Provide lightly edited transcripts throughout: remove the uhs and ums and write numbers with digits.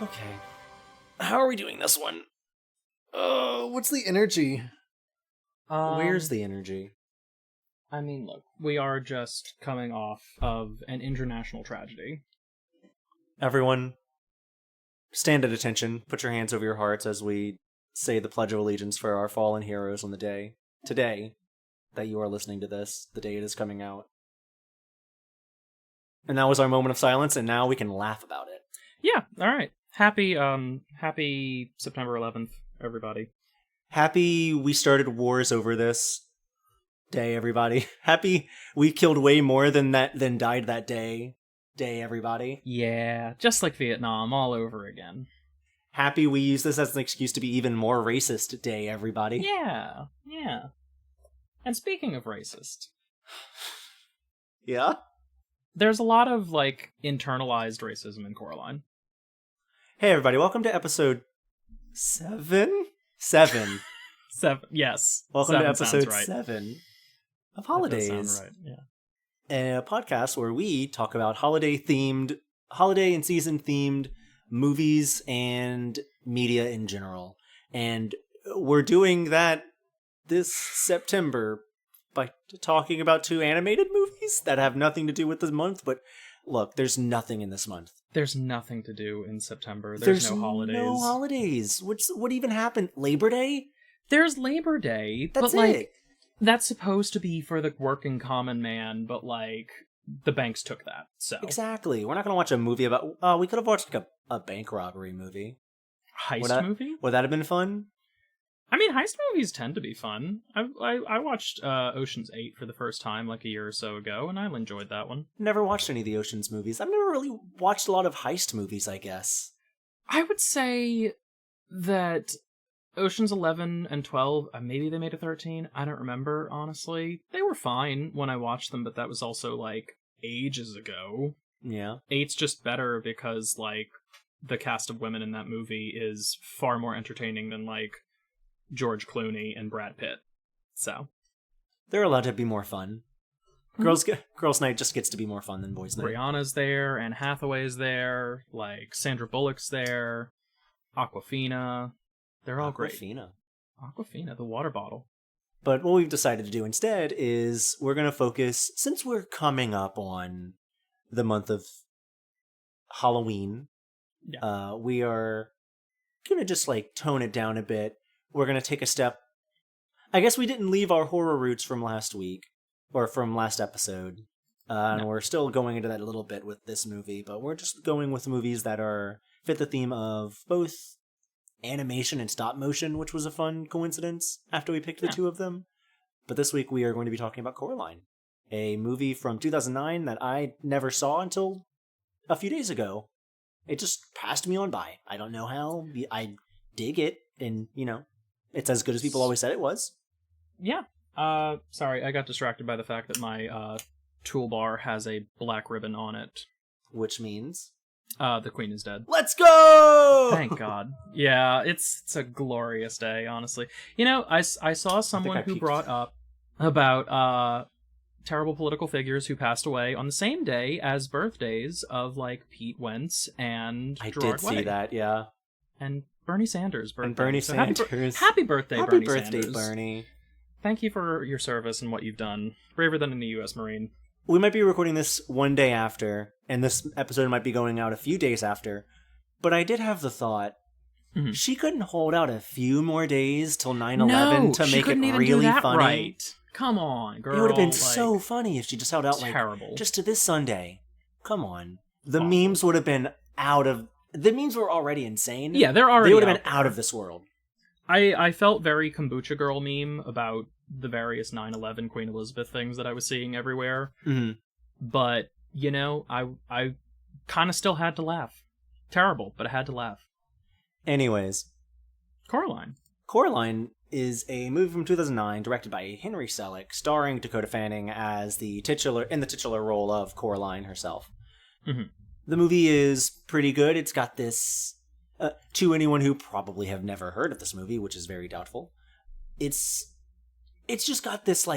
Okay. How are we doing this one? What's the energy? Where's the energy? I mean, look, we are just coming off of an international tragedy. Everyone, stand at attention. Put your hands over your hearts as we say the Pledge of Allegiance for our fallen heroes on the day. Today, that you are listening to this, the day it is coming out. And that was our moment of silence, and now we can laugh about it. Yeah, alright. Happy September 11th, everybody. Happy we started wars over this day, everybody. Happy we killed way more than died that day, everybody. Yeah, just like Vietnam, all over again. Happy we use this as an excuse to be even more racist, day, everybody. Yeah. And speaking of racist... Yeah? There's a lot of, internalized racism in Coraline. Hey, everybody, welcome to episode 7? 7. 7, yes. Welcome to episode right. 7 of Holidaze. That does sound right, yeah. A podcast where we talk about holiday and season-themed movies and media in general. And we're doing that this September by talking about 2 animated movies that have nothing to do with this month, but look, there's nothing in this month. There's nothing to do in September. There's no holidays. No holidays. What even happened? Labor Day? There's Labor Day, That's but it. That's supposed to be for the working common man, but the banks took that. So Exactly. We're not going to watch a movie about... we could have watched a bank robbery movie. Heist movie? Would that have been fun? I mean, heist movies tend to be fun. I watched Ocean's 8 for the first time a year or so ago, and I enjoyed that one. Never watched any of the Ocean's movies. I've never really watched a lot of heist movies, I guess. I would say that Ocean's 11 and 12, maybe they made a 13, I don't remember, honestly. They were fine when I watched them, but that was also, ages ago. Yeah. 8's just better because, the cast of women in that movie is far more entertaining than, George Clooney and Brad Pitt. So they're allowed to be more fun. Girls' Night just gets to be more fun than Boys' Night. Rihanna's there, Anne Hathaway's there, Sandra Bullock's there, Awkwafina. They're all great. Awkwafina, the water bottle. But what we've decided to do instead is we're going to focus, since we're coming up on the month of Halloween, we are going to just tone it down a bit. We're going to take a step. I guess we didn't leave our horror roots from last week, or from last episode. And we're still going into that a little bit with this movie, but we're just going with movies that fit the theme of both animation and stop motion, which was a fun coincidence after we picked the two of them. But this week we are going to be talking about Coraline, a movie from 2009 that I never saw until a few days ago. It just passed me on by. I don't know how. I dig it, and, it's as good as people always said it was. Yeah. Sorry, I got distracted by the fact that my toolbar has a black ribbon on it. Which means? The Queen is dead. Let's go! Thank God. Yeah, it's a glorious day, honestly. I saw someone who brought up about terrible political figures who passed away on the same day as birthdays of, Pete Wentz and Gerard I did see Way. that, yeah. And Bernie Sanders' birthday. And Bernie Sanders. Happy birthday, Happy Bernie birthday, Sanders. Bernie. Thank you for your service and what you've done. Braver than a U.S. Marine. We might be recording this one day after, and this episode might be going out a few days after, but I did have the thought, she couldn't hold out a few more days till 9/11 to make it really funny. Right. Come on, girl. It would have been so funny if she just held out terrible. Just to this Sunday. Come on. The memes would have been the memes were already insane. Yeah, they would have been out of this world. I felt very Kombucha Girl meme about the various 9/11 Queen Elizabeth things that I was seeing everywhere. Mm-hmm. But, I kind of still had to laugh. Terrible, but I had to laugh. Anyways. Coraline. Coraline is a movie from 2009 directed by Henry Selick, starring Dakota Fanning as the titular role of Coraline herself. Mm-hmm. The movie is pretty good. It's got this... to anyone who probably have never heard of this movie, which is very doubtful, it's just got this,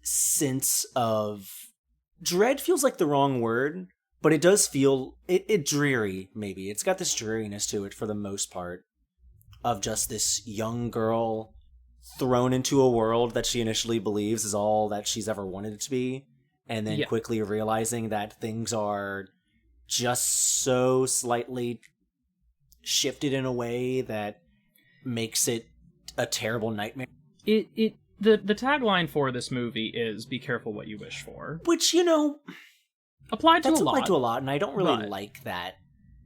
sense of... Dread feels like the wrong word, But it does feel it dreary, maybe. It's got this dreariness to it for the most part, of just this young girl thrown into a world that she initially believes is all that she's ever wanted it to be, and then quickly realizing that things are just so slightly shifted in a way that makes it a terrible nightmare. The tagline for this movie is "Be careful what you wish for," which applied to a lot, and I don't really like that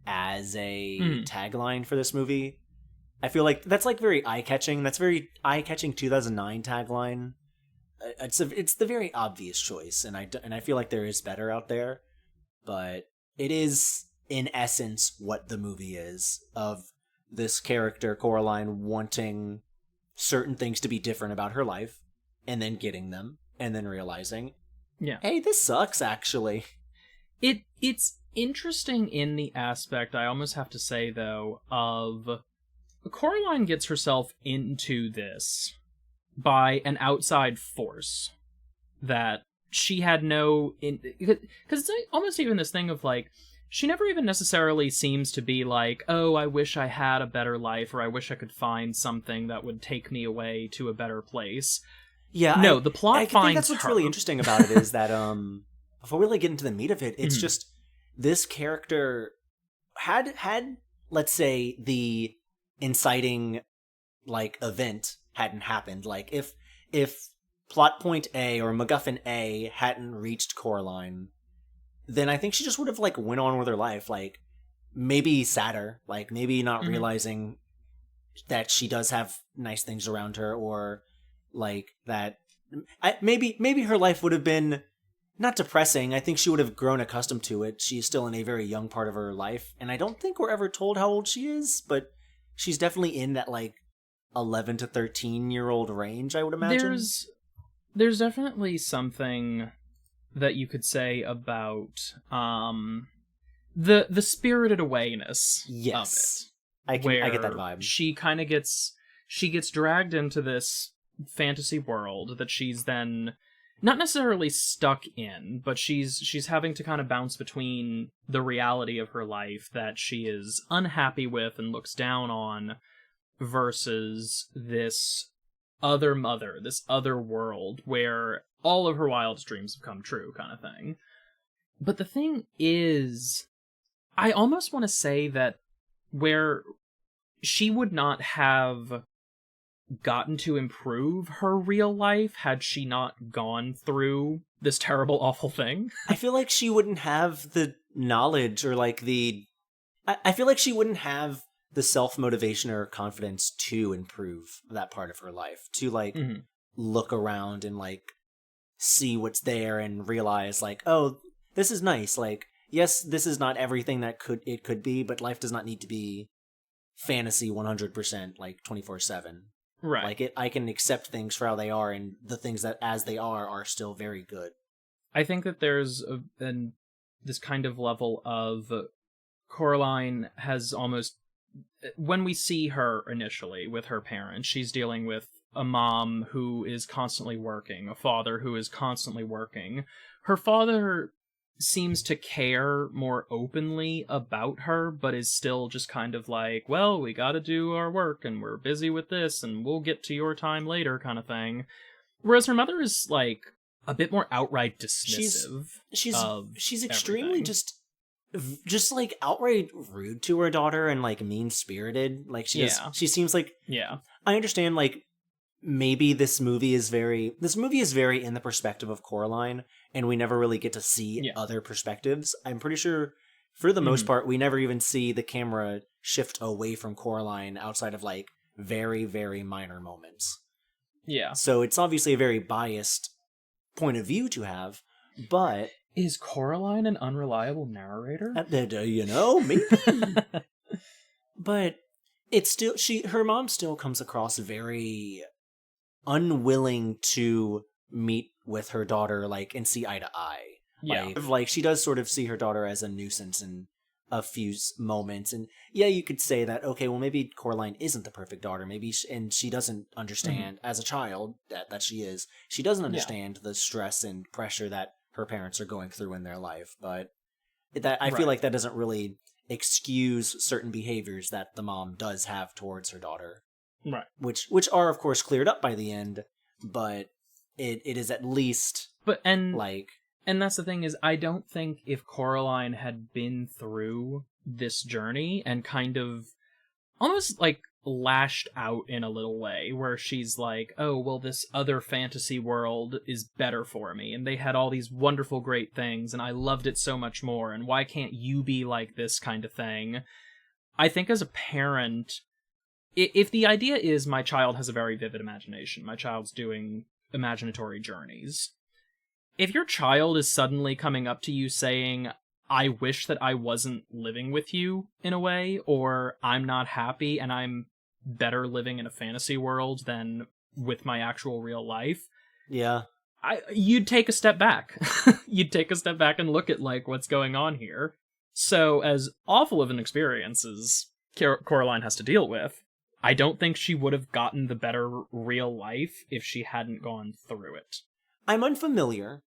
as a tagline for this movie. I feel like that's like very eye-catching. That's very eye-catching 2009 tagline. It's the very obvious choice, and I feel like there is better out there, but it is in essence what the movie is, of this character Coraline wanting certain things to be different about her life, and then getting them, and then realizing, hey, this sucks actually. It's interesting in the aspect, I almost have to say though, of Coraline gets herself into this by an outside force that she had no... Because it's almost even this thing of, like, she never even necessarily seems to be like, oh, I wish I had a better life, or I wish I could find something that would take me away to a better place. Yeah, no, the plot finds her. I think that's what's really interesting about it is that, before we really get into the meat of it, it's just, this character had, let's say, the inciting, like, event hadn't happened. Like, if plot point A or MacGuffin A hadn't reached Coraline, then I think she just would have, like, went on with her life, like, maybe sadder, like, maybe not realizing that she does have nice things around her, or, like, that... maybe her life would have been not depressing. I think she would have grown accustomed to it. She's still in a very young part of her life, and I don't think we're ever told how old she is, but she's definitely in that, like, 11 to 13-year-old range, I would imagine. There's definitely something that you could say about the spirited awayness of it. I get that vibe. She kind of gets dragged into this fantasy world that she's then not necessarily stuck in, but she's having to kind of bounce between the reality of her life that she is unhappy with and looks down on, versus this other mother, this other world where all of her wildest dreams have come true, kind of thing. But the thing is, I almost want to say that where she would not have gotten to improve her real life had she not gone through this terrible, awful thing. I feel like she wouldn't have the knowledge or, like, I feel like she wouldn't have the self-motivation or confidence to improve that part of her life, to, like, look around and, like, see what's there and realize, like, oh, this is nice. Like, yes, this is not everything that it could be, but life does not need to be fantasy 100%, like, 24/7. Right. Like, I can accept things for how they are, and the things that as they are still very good. I think that there's this kind of level of Coraline has almost... When we see her initially with her parents, she's dealing with a mom who is constantly working, a father who is constantly working. Her father seems to care more openly about her, but is still just kind of like, well, we gotta do our work, and we're busy with this, and we'll get to your time later, kind of thing. Whereas her mother is, like, a bit more outright dismissive. She's extremely just like outright rude to her daughter and, like, mean-spirited. Like, she seems like... Yeah. I understand, like, maybe this movie is very in the perspective of Coraline, and we never really get to see other perspectives. I'm pretty sure, for the most part, we never even see the camera shift away from Coraline outside of, like, very, very minor moments. Yeah. So it's obviously a very biased point of view to have, but... Is Coraline an unreliable narrator? Maybe. But it's still... her mom still comes across very unwilling to meet with her daughter, like, and see eye to eye. Yeah. Like, she does sort of see her daughter as a nuisance in a few moments. And yeah, you could say that, okay, well, maybe Coraline isn't the perfect daughter. Maybe and she doesn't understand, as a child, that she is. She doesn't understand the stress and pressure that her parents are going through in their life. But that I feel like that doesn't really excuse certain behaviors that the mom does have towards her daughter. Right. Which are, of course, cleared up by the end, but it is at least and that's the thing is, I don't think if Coraline had been through this journey and kind of almost like lashed out in a little way, where she's like, oh, well, this other fantasy world is better for me, and they had all these wonderful, great things, and I loved it so much more, and why can't you be like this kind of thing? I think as a parent, if the idea is my child has a very vivid imagination, my child's doing imaginatory journeys, if your child is suddenly coming up to you saying, I wish that I wasn't living with you in a way, or I'm not happy and I'm better living in a fantasy world than with my actual real life. Yeah. You'd take a step back. You'd take a step back and look at like what's going on here. So as awful of an experience as Coraline has to deal with, I don't think she would have gotten the better real life if she hadn't gone through it. I'm unfamiliar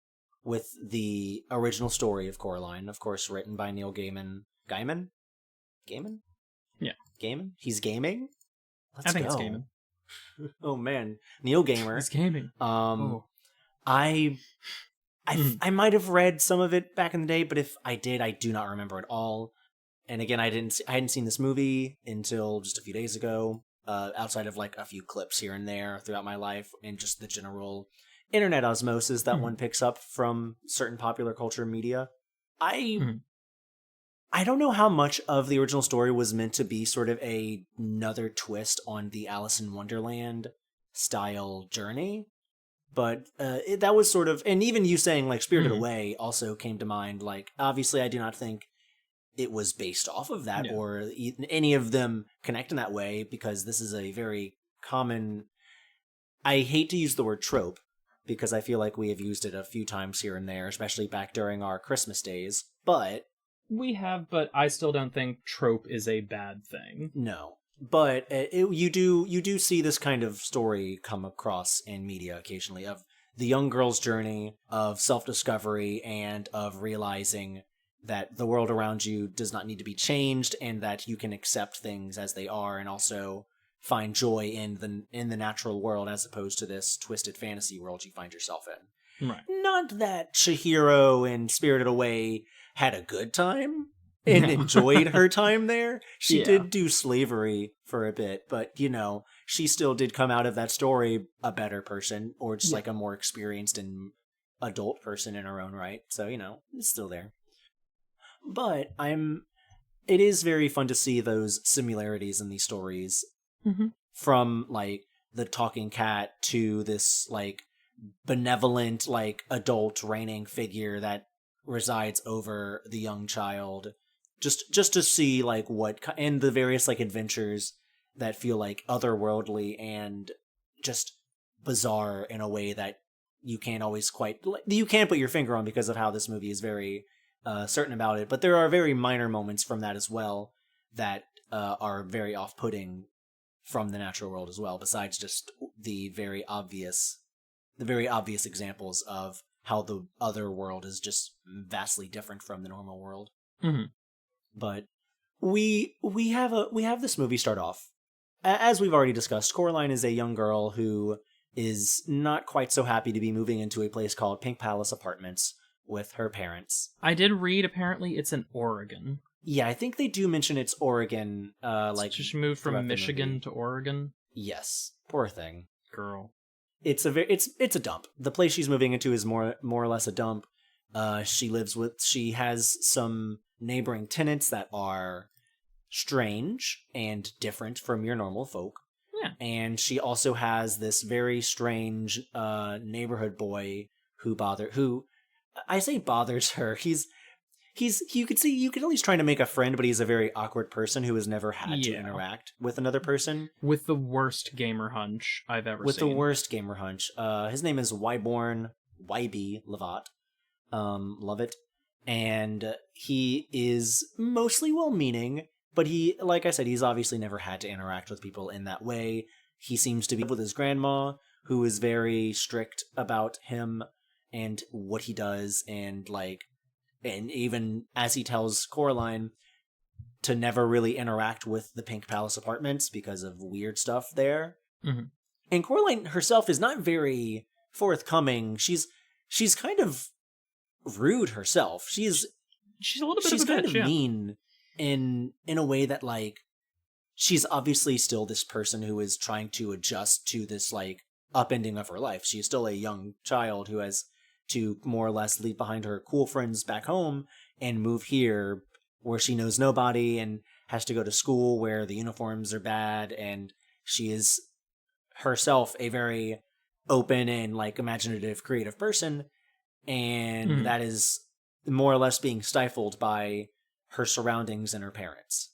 with the original story of Coraline, of course, written by Neil Gaiman. Gaiman? Yeah. Gaiman? He's gaming? I think it's Gaiman. Oh man, Neil Gamer. He's gaming. I might have read some of it back in the day, but if I did, I do not remember at all. And again, I hadn't seen this movie until just a few days ago. Outside of like a few clips here and there throughout my life, and just the general internet osmosis that one picks up from certain popular culture media. I don't know how much of the original story was meant to be sort of another twist on the Alice in Wonderland style journey, but that was sort of, and even you saying like Spirited Away also came to mind. Like, obviously I do not think it was based off of that or any of them connect in that way, because this is a very common, I hate to use the word trope, because I feel like we have used it a few times here and there, especially back during our Christmas days, but... We have, but I still don't think trope is a bad thing. No. But you do see this kind of story come across in media occasionally, of the young girl's journey of self-discovery and of realizing that the world around you does not need to be changed, and that you can accept things as they are, and also find joy in the natural world as opposed to this twisted fantasy world you find yourself in. Right. Not that Chihiro in Spirited Away had a good time and enjoyed her time there. She did do slavery for a bit, but, you know, she still did come out of that story a better person, or just like a more experienced and adult person in her own right. So, you know, it's still there. But it is very fun to see those similarities in these stories, from like the talking cat to this like benevolent like adult reigning figure that resides over the young child, just to see like what, and the various like adventures that feel like otherworldly and just bizarre in a way that you can't always you can't put your finger on, because of how this movie is very certain about it. But there are very minor moments from that as well that are very off-putting from the natural world as well, besides just the very obvious examples of how the other world is just vastly different from the normal world. But we have this movie start off, as we've already discussed. Coraline is a young girl who is not quite so happy to be moving into a place called Pink Palace Apartments with her parents. I did read, apparently it's in Oregon. Yeah, I think they do mention it's Oregon. Like, so she moved from Michigan to Oregon. Yes, poor thing, girl. It's a dump. The place she's moving into is more or less a dump. She has some neighboring tenants that are strange and different from your normal folk. Yeah. And she also has this very strange neighborhood boy who I say bothers her. You could at least trying to make a friend, but he's a very awkward person who has never had to interact with another person. With the worst gamer hunch I've ever seen. With the worst gamer hunch. His name is Wyborn YB Levat. Love it. And he is mostly well-meaning, but he, like I said, he's obviously never had to interact with people in that way. He seems to be with his grandma, who is very strict about him and what he does, and like and even as he tells Coraline to never really interact with the Pink Palace apartments because of weird stuff there. Mm-hmm. And Coraline herself is not very forthcoming. She's kind of rude herself. She's a little bit of a kind bitch, of mean in a way that, like, she's obviously still this person who is trying to adjust to this, like, upending of her life. She's still a young child who has to more or less leave behind her cool friends back home and move here where she knows nobody and has to go to school where the uniforms are bad, and she is herself a very open and, like, imaginative, creative person, and that is more or less being stifled by her surroundings and her parents.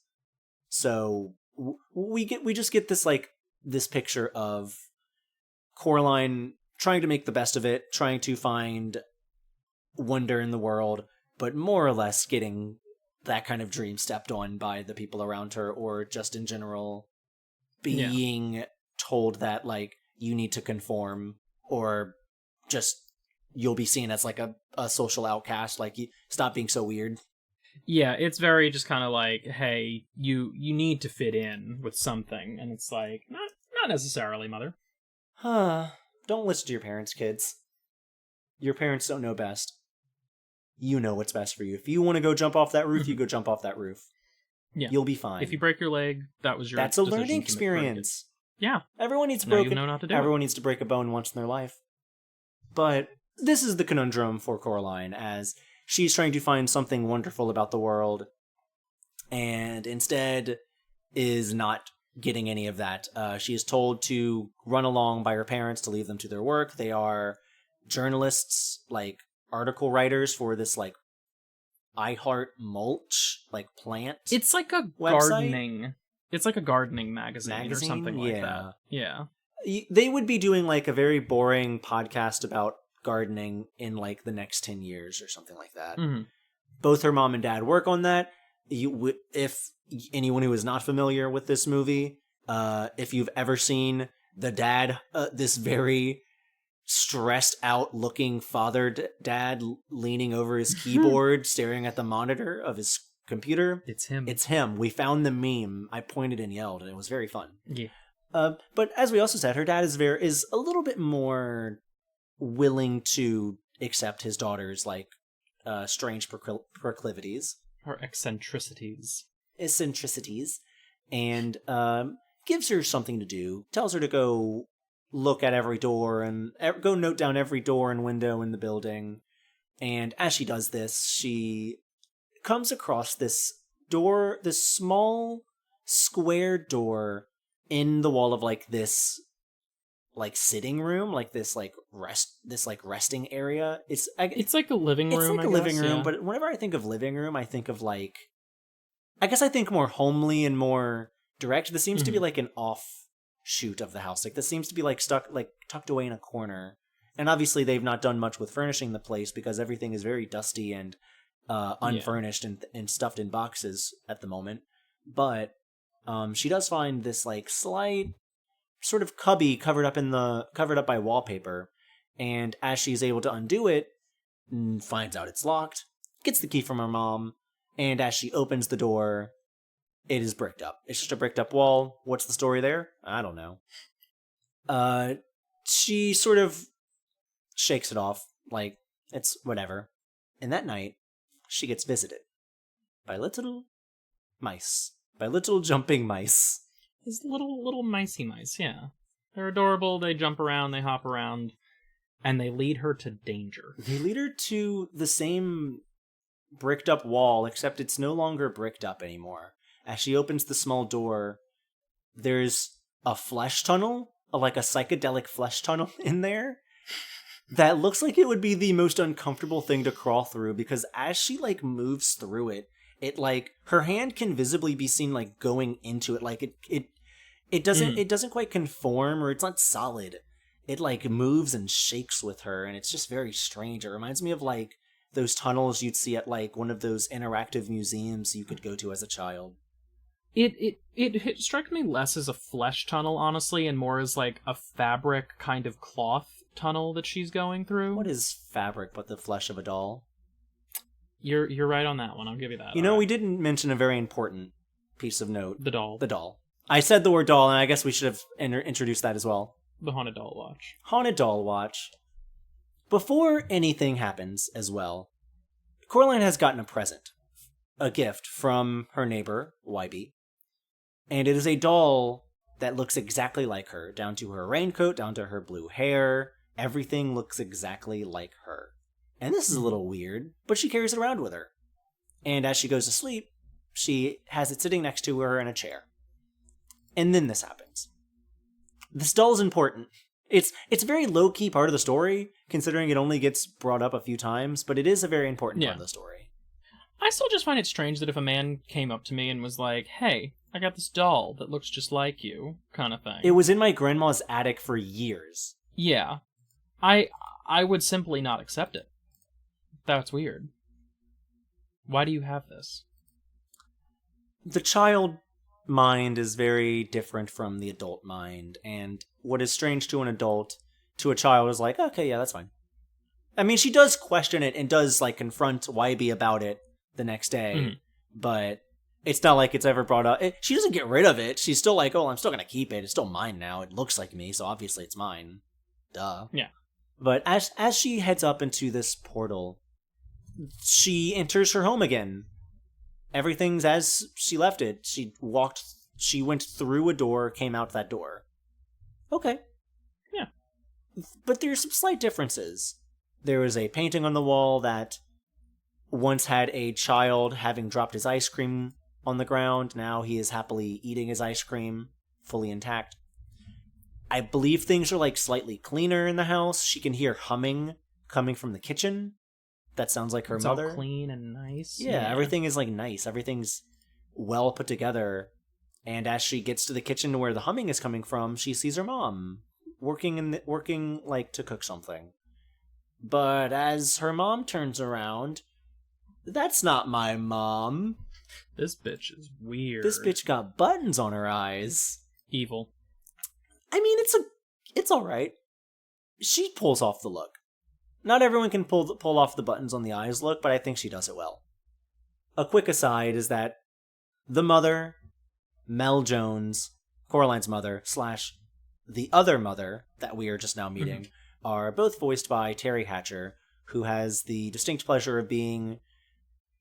So we just get this, like, this picture of Coraline trying to make the best of it, trying to find wonder in the world, but more or less getting that kind of dream stepped on by the people around her, or just in general being told that, like, you need to conform, or just you'll be seen as, like, a social outcast, like, you stop being so weird. Yeah, it's very just kind of like, hey, you need to fit in with something, and it's like, not necessarily, mother. Don't listen to your parents, kids. Your parents don't know best. You know what's best for you. If you want to go jump off that roof, you go jump off that roof. Yeah. You'll be fine. If you break your leg, that was your That's a learning experience. Yeah. Everyone needs now you know not to do Everyone needs to break a bone once in their life. But this is the conundrum for Coraline, as she's trying to find something wonderful about the world, and instead is not getting any of that. She is told to run along by her parents to leave them to their work. They are journalists, like article writers for this, like, I Heart Mulch, like, plant. It's like a website? gardening. It's like a gardening magazine or something like that. Yeah. They would be doing, like, a very boring podcast about gardening in, like, the next 10 years or something like that. Mm-hmm. Both her mom and dad work on that. If anyone who is not familiar with this movie, if you've ever seen the dad, this very stressed out looking dad leaning over his keyboard, staring at the monitor of his computer. It's him. It's him. We found the meme. I pointed and yelled, and it was very fun. Yeah. But as we also said, her dad is a little bit more willing to accept his daughter's, like, strange proclivities. Her eccentricities. And gives her something to do. Tells her to go look at every door and go note down every door and window in the building. And as she does this, she comes across this door, this small square door in the wall of, like, this, like, sitting room, like this, like, resting area. It's like a living room. It's like a living room, but whenever I think of living room, I think of, like, I guess I think more homely and more direct. This seems to be like an offshoot of the house. Like, this seems to be, like, tucked away in a corner. And obviously they've not done much with furnishing the place because everything is very dusty and unfurnished and stuffed in boxes at the moment. But she does find this, like, slight sort of cubby covered up by wallpaper, and as she's able to undo it, finds out it's locked, gets the key from her mom, and as she opens the door, it is bricked up. It's just a bricked up wall. What's the story there? I don't know. She sort of shakes it off, like, it's whatever. And that night, she gets visited by little mice. By little jumping mice. These little micey mice, yeah. They're adorable, they jump around, they hop around, and they lead her to danger. They lead her to the same bricked up wall, except it's no longer bricked up anymore. As she opens the small door, there's a flesh tunnel, like a psychedelic flesh tunnel in there, that looks like it would be the most uncomfortable thing to crawl through, because as she, like, moves through it, like, her hand can visibly be seen, like, going into it, like, it doesn't quite conform, or it's not solid. It, like, moves and shakes with her, and it's just very strange. It reminds me of, like, those tunnels you'd see at, like, one of those interactive museums you could go to as a child. It struck me less as a flesh tunnel, honestly, and more as, like, a fabric kind of cloth tunnel that she's going through. What is fabric but the flesh of a doll? You're right on that one. I'll give you that. You know, we didn't mention a very important piece of note. The doll. The doll. I said the word doll, and I guess we should have introduced that as well. The Haunted Doll Watch. Haunted Doll Watch. Before anything happens as well, Coraline has gotten a present. A gift from her neighbor, YB. And it is a doll that looks exactly like her, down to her raincoat, down to her blue hair. Everything looks exactly like her. And this is a little weird, but she carries it around with her. And as she goes to sleep, she has it sitting next to her in a chair. And then this happens. This doll is important. It's a very low-key part of the story, considering it only gets brought up a few times, but it is a very important part of the story. I still just find it strange that if a man came up to me and was like, hey, I got this doll that looks just like you, kind of thing. It was in my grandma's attic for years. Yeah. I would simply not accept it. That's weird. Why do you have this? The child mind is very different from the adult mind, and what is strange to an adult, to a child, is like, okay, yeah, that's fine. I mean, she does question it and does, like, confront YB about it the next day, but it's not like it's ever brought up. She doesn't get rid of it. She's still like, oh, I'm still gonna keep it. It's still mine now. It looks like me, so obviously it's mine. Duh. Yeah. But as she heads up into this portal, she enters her home again. Everything's as she left it. She went through a door, came out that door. Okay. Yeah. But there's some slight differences. There was a painting on the wall that once had a child having dropped his ice cream on the ground. Now he is happily eating his ice cream, fully intact. I believe things are like slightly cleaner in the house. She can hear humming coming from the kitchen. That sounds like her mother. It's all clean and nice. Yeah, everything is like nice. Everything's well put together. And as she gets to the kitchen where the humming is coming from, she sees her mom working like to cook something. But as her mom turns around, that's not my mom. This bitch is weird. This bitch got buttons on her eyes. Evil. I mean, it's all right. She pulls off the look. Not everyone can pull off the buttons on the eyes look, but I think she does it well. A quick aside is that the mother, Mel Jones, Coraline's mother, / the other mother that we are just now meeting, are both voiced by Terry Hatcher, who has the distinct pleasure of being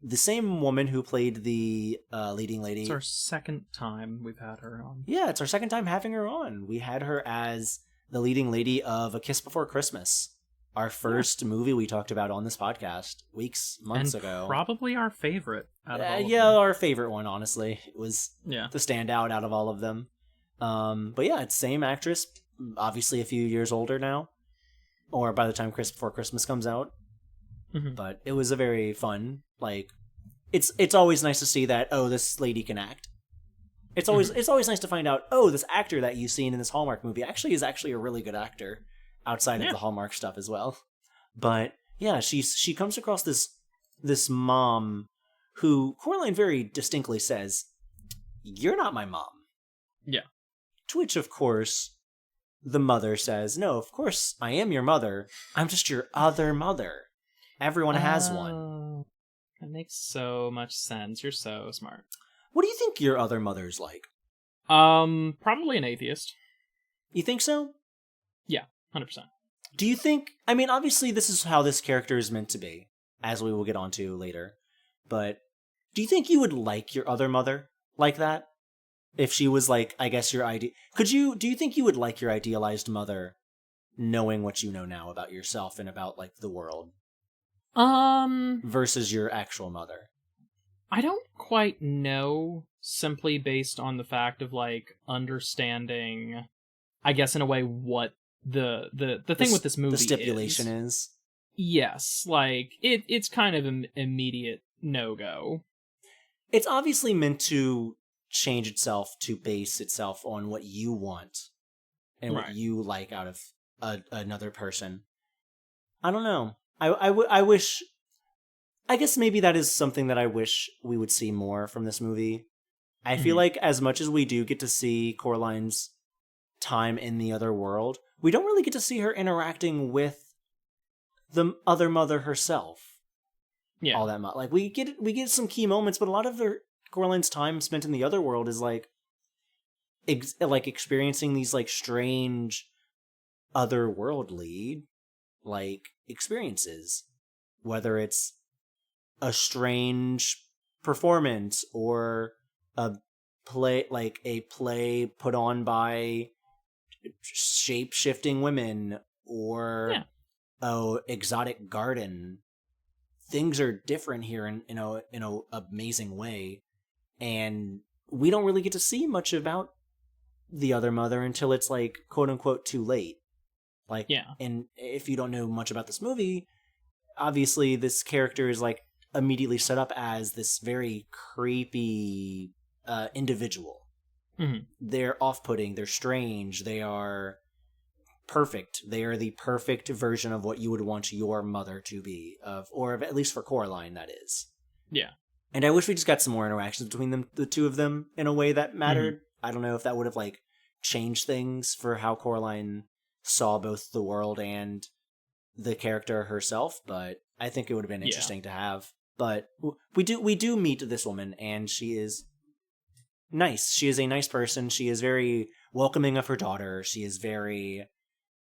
the same woman who played the leading lady. It's our second time we've had her on. Yeah, it's our second time having her on. We had her as the leading lady of A Kiss Before Christmas, our first movie we talked about on this podcast months ago. Probably our favorite out of all of them. Our favorite one, honestly. It was the standout out of all of them. But yeah, it's same actress, obviously a few years older now, or by the time Kiss Before Christmas comes out. But it was a very fun, like, it's always nice to see that, oh, this lady can act. It's always nice to find out, oh, this actor that you've seen in this Hallmark movie is actually a really good actor outside of the Hallmark stuff as well. But yeah, she comes across this mom who Coraline very distinctly says, "You're not my mom." Yeah. To which, of course, the mother says, "No, of course I am your mother. I'm just your other mother. Everyone has one." That makes so much sense. You're so smart. What do you think your other mother's like? Probably an atheist. You think so? Yeah, 100%. Do you think... I mean, obviously this is how this character is meant to be, as we will get onto later. But do you think you would like your other mother like that? If she was like, I guess your idea... Do you think you would like your idealized mother knowing what you know now about yourself and about, like, the world? Versus your actual mother? I don't quite know, simply based on the fact of, like, understanding, I guess, in a way, what the thing with this movie the stipulation is. Yes, like, it's kind of an immediate no-go. It's obviously meant to change itself to base itself on what you want and what you like out of another person. I don't know. I wish... I guess maybe that is something that I wish we would see more from this movie. I feel like as much as we do get to see Coraline's time in the other world, we don't really get to see her interacting with the other mother herself. all that much. Like we get some key moments, but a lot of Coraline's time spent in the other world is like like experiencing these like strange otherworldly like experiences, whether it's a strange performance or a play put on by shape-shifting women or exotic garden. Things are different here in a amazing way, and we don't really get to see much about the other mother until it's like quote unquote too late. Like, and if you don't know much about this movie, obviously this character is like immediately set up as this very creepy individual. Mm-hmm. They're off-putting, they're strange, they are perfect. They are the perfect version of what you would want your mother to be, or at least for Coraline, that is. Yeah. And I wish we just got some more interactions between them, the two of them, in a way that mattered. Mm-hmm. I don't know if that would have like changed things for how Coraline saw both the world and the character herself, but I think it would have been interesting to have. But we do meet this woman, and she is nice. She is a nice person. She is very welcoming of her daughter. She is very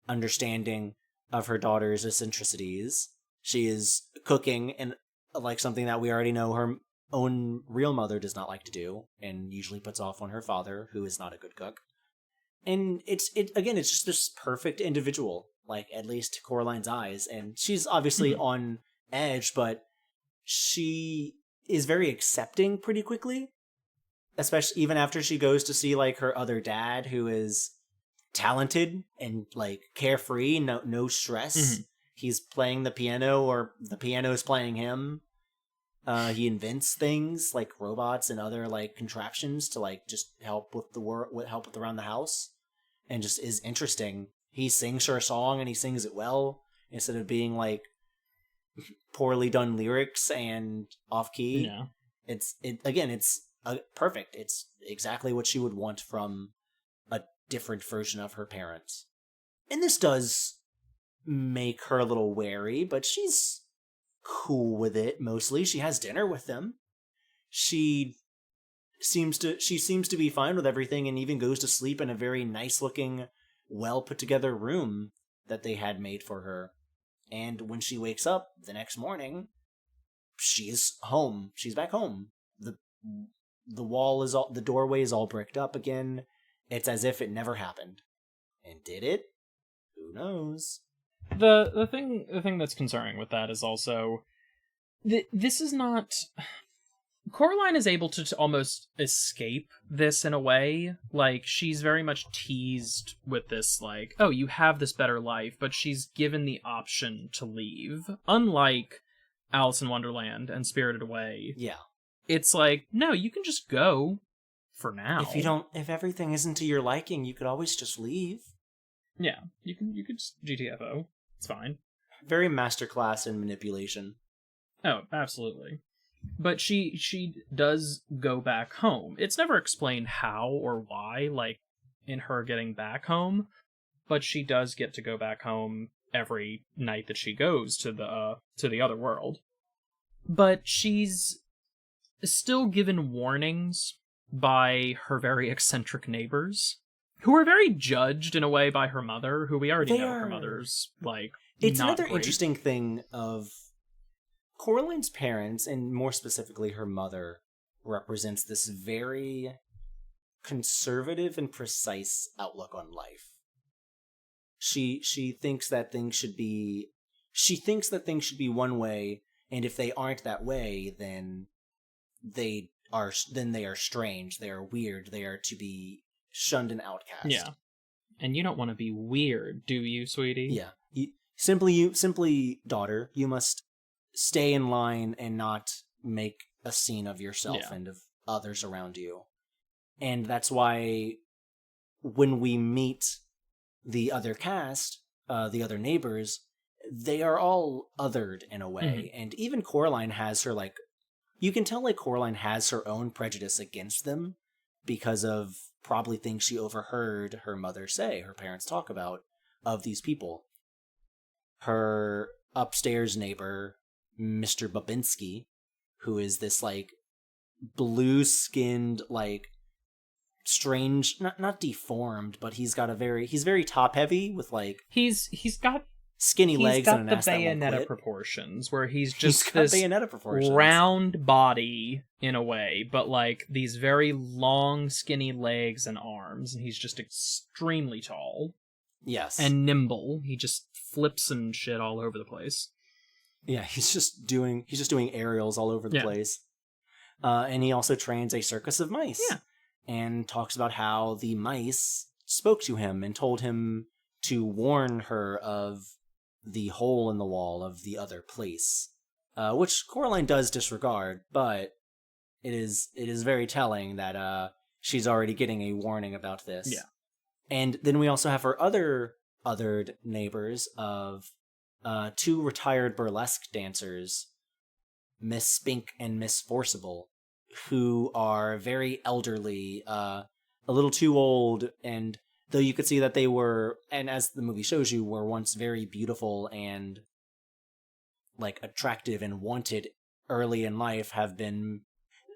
understanding of her daughter's eccentricities. She is cooking, and like something that we already know her own real mother does not like to do, and usually puts off on her father, who is not a good cook. And it's just this perfect individual, like at least to Coraline's eyes, and she's obviously on edge, but she is very accepting pretty quickly, especially even after she goes to see like her other dad, who is talented and like carefree, no stress. Mm-hmm. He's playing the piano, or the piano is playing him. He invents things like robots and other like contraptions to like just help with around the house, and just is interesting. He sings her a song and he sings it well instead of being like poorly done lyrics and off key. Yeah. It's perfect. It's exactly what she would want from a different version of her parents. And this does make her a little wary, but she's cool with it mostly. She has dinner with them. She seems to be fine with everything, and even goes to sleep in a very nice looking, well put together room that they had made for her. And when she wakes up the next morning, she's home. She's back home. The doorway is all bricked up again. It's as if it never happened. And did it? Who knows? The thing that's concerning with that is also this is not. Coraline is able to almost escape this in a way. Like, she's very much teased with this, like, oh, you have this better life, but she's given the option to leave. Unlike Alice in Wonderland and Spirited Away. Yeah. It's like, no, you can just go for now. If everything isn't to your liking, you could always just leave. Yeah, you could just GTFO. It's fine. Very masterclass in manipulation. Oh, absolutely. But she does go back home. It's never explained how or why, like, in her getting back home, but she does get to go back home every night that she goes to the other world. But she's still given warnings by her very eccentric neighbors, who are very judged in a way by her mother, who we already know her mother's, like, it's not another great. Interesting thing of Coraline's parents, and more specifically her mother, represents this very conservative and precise outlook on life. She thinks that things should be one way, and if they aren't that way, then they are strange, they are weird, they are to be shunned and outcast. Yeah. And you don't want to be weird, do you, sweetie? Yeah. Simply, daughter, you must stay in line and not make a scene of yourself and of others around you. And that's why when we meet the other cast, the other neighbors, they are all othered in a way. Mm-hmm. And even Coraline has her, like, you can tell, like, Coraline has her own prejudice against them because of probably things she overheard her mother say, her parents talk about, of these people. Her upstairs neighbor Mr. Babinski, who is this like blue-skinned, like strange, not deformed, but he's very top-heavy with like he's got skinny legs and an ass that won't Bayonetta quit. proportions, where he's just He's got this Bayonetta proportions. round body in a way, but like these very long, skinny legs and arms, and he's just extremely tall. Yes. And nimble. He just flips and shit all over the place. Yeah, he's just doing aerials all over the place. And he also trains a circus of mice. Yeah. And talks about how the mice spoke to him and told him to warn her of the hole in the wall of the other place. Which Coraline does disregard, but it is very telling that she's already getting a warning about this. Yeah. And then we also have her othered neighbors of 2 retired burlesque dancers, Miss Spink and Miss Forcible, who are very elderly, a little too old, and though you could see that they were, and as the movie shows you, were once very beautiful and like attractive and wanted early in life, have been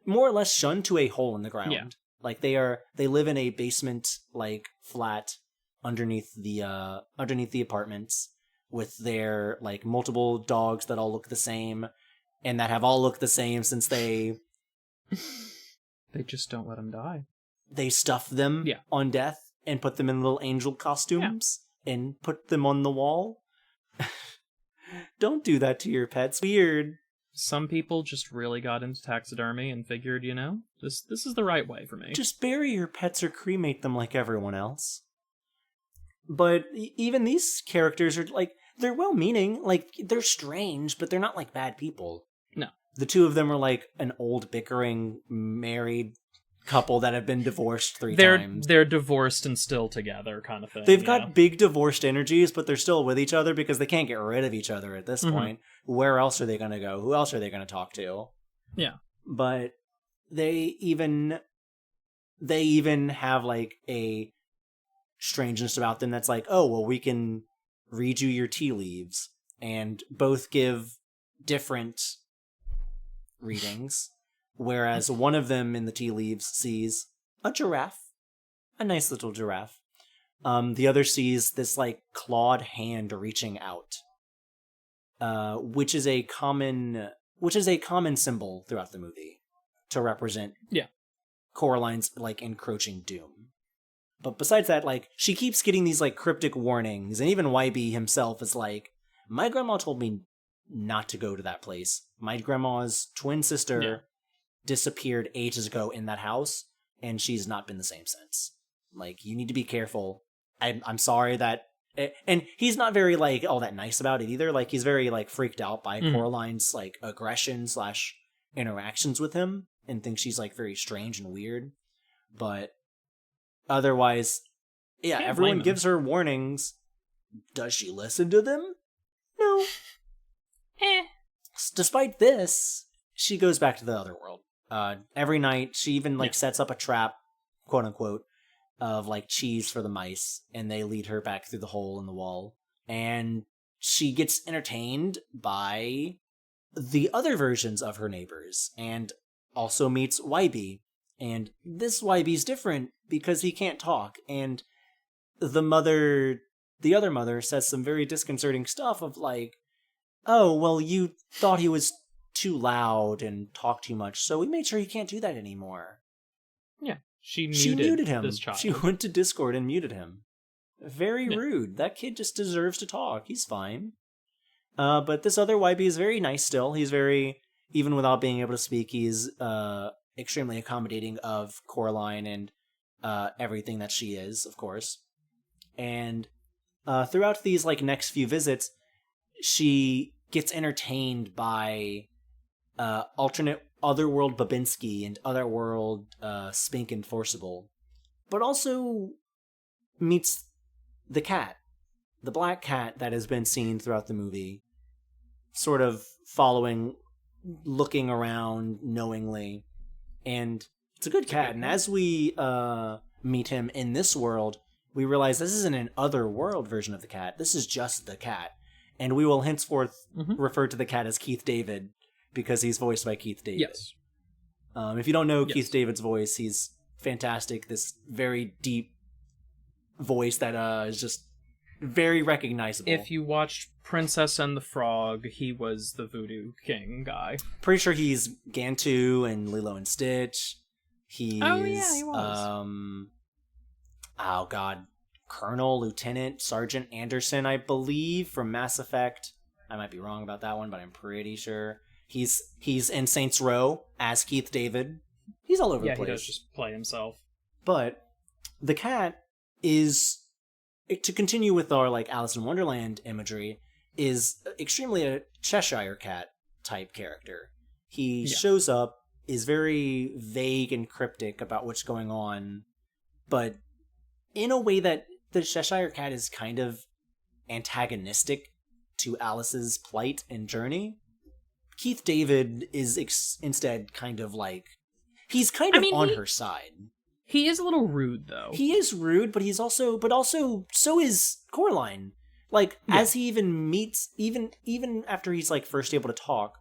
more or less shunned to a hole in the ground. Yeah. Like they live in a basement like flat underneath the apartments with their like multiple dogs that all look the same and that have all looked the same since they just don't let them die. They stuff them on death and put them in little angel costumes and put them on the wall. Don't do that to your pets. Weird. Some people just really got into taxidermy and figured, this is the right way for me. Just bury your pets or cremate them like everyone else. But even these characters are like, they're well-meaning. Like, they're strange, but they're not like bad people. No. The 2 of them are like an old bickering married couple that have been divorced 3 times. They're divorced and still together kind of thing. They've got big divorced energies, but they're still with each other because they can't get rid of each other at this point. Where else are they going to go? Who else are they going to talk to? Yeah. But they even have like a strangeness about them that's like, oh, well, we can read you your tea leaves, and both give different readings. Whereas one of them in the tea leaves sees a giraffe, a nice little giraffe. The other sees this like clawed hand reaching out, which is a common symbol throughout the movie to represent Coraline's like encroaching doom. But besides that, like she keeps getting these like cryptic warnings, and even YB himself is like, my grandma told me not to go to that place. My grandma's twin sister disappeared ages ago in that house, and she's not been the same since. Like, you need to be careful. I'm sorry that... And he's not very, like, all that nice about it either. Like, he's very, like, freaked out by Coraline's, like, aggression / interactions with him, and thinks she's, like, very strange and weird. But otherwise, everyone gives her warnings. Does she listen to them? No. Despite this, she goes back to the other world. Every night, she even sets up a trap, quote unquote, of like cheese for the mice, and they lead her back through the hole in the wall. And she gets entertained by the other versions of her neighbors, and also meets YB. And this YB's different because he can't talk, and the other mother says some very disconcerting stuff of like, oh, well, you thought he was too loud and talked too much, so we made sure he can't do that anymore. Yeah, she muted him. This child. She went to Discord and muted him. Very rude. That kid just deserves to talk. He's fine. But this other YB is very nice still. He's very, even without being able to speak, he's extremely accommodating of Coraline and everything that she is, of course. And throughout these like next few visits, she gets entertained by alternate Otherworld Babinski and Otherworld Spink and Forcible, but also meets the cat, the black cat that has been seen throughout the movie, sort of following, looking around knowingly, and it's a good cat. And as we meet him in this world, we realize this isn't an Otherworld version of the cat. This is just the cat. And we will henceforth refer to the cat as Keith David because he's voiced by Keith David. Yes. If you don't know Keith David's voice, he's fantastic. This very deep voice that is just very recognizable. If you watched Princess and the Frog, he was the Voodoo King guy. Pretty sure he's Gantu and Lilo and Stitch. He's, he was. Oh god, Colonel, Lieutenant, Sergeant Anderson, I believe, from Mass Effect. I might be wrong about that one, but I'm pretty sure. He's in Saints Row as Keith David. He's all over the place. Yeah, he does just play himself. But the cat is, to continue with our like Alice in Wonderland imagery, is extremely a Cheshire Cat type character. He shows up, is very vague and cryptic about what's going on, but in a way that the Cheshire Cat is kind of antagonistic to Alice's plight and journey. Keith David is instead kind of like, he's kind of on her side. He is a little rude, though. He is rude, but so is Coraline. Like, as he even meets, even after he's like first able to talk,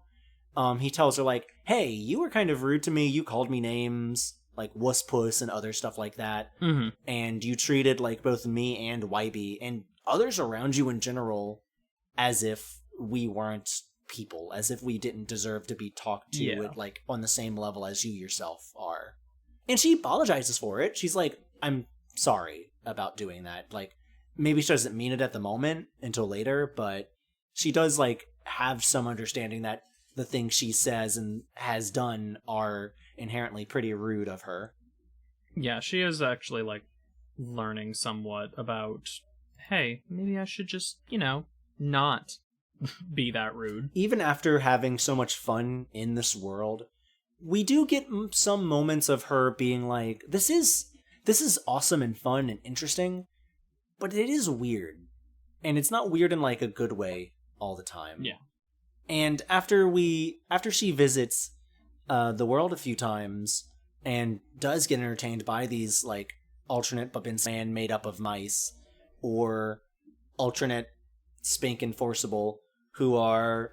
he tells her like, hey, you were kind of rude to me. You called me names like wuss puss and other stuff like that. Mm-hmm. And you treated like both me and Wybie and others around you in general as if we weren't people, as if we didn't deserve to be talked to at, like, on the same level as you yourself are. And she apologizes for it. She's like, I'm sorry about doing that. Like, maybe she doesn't mean it at the moment until later, but she does, like, have some understanding that the things she says and has done are inherently pretty rude of her. Yeah, she is actually, like, learning somewhat about, hey, maybe I should just, not be that rude. Even after having so much fun in this world, we do get some moments of her being like, this is awesome and fun and interesting, but it is weird. And it's not weird in like a good way all the time. Yeah. And after she visits the world a few times and does get entertained by these like alternate Babinsan made up of mice or alternate Spink and Forcible, who are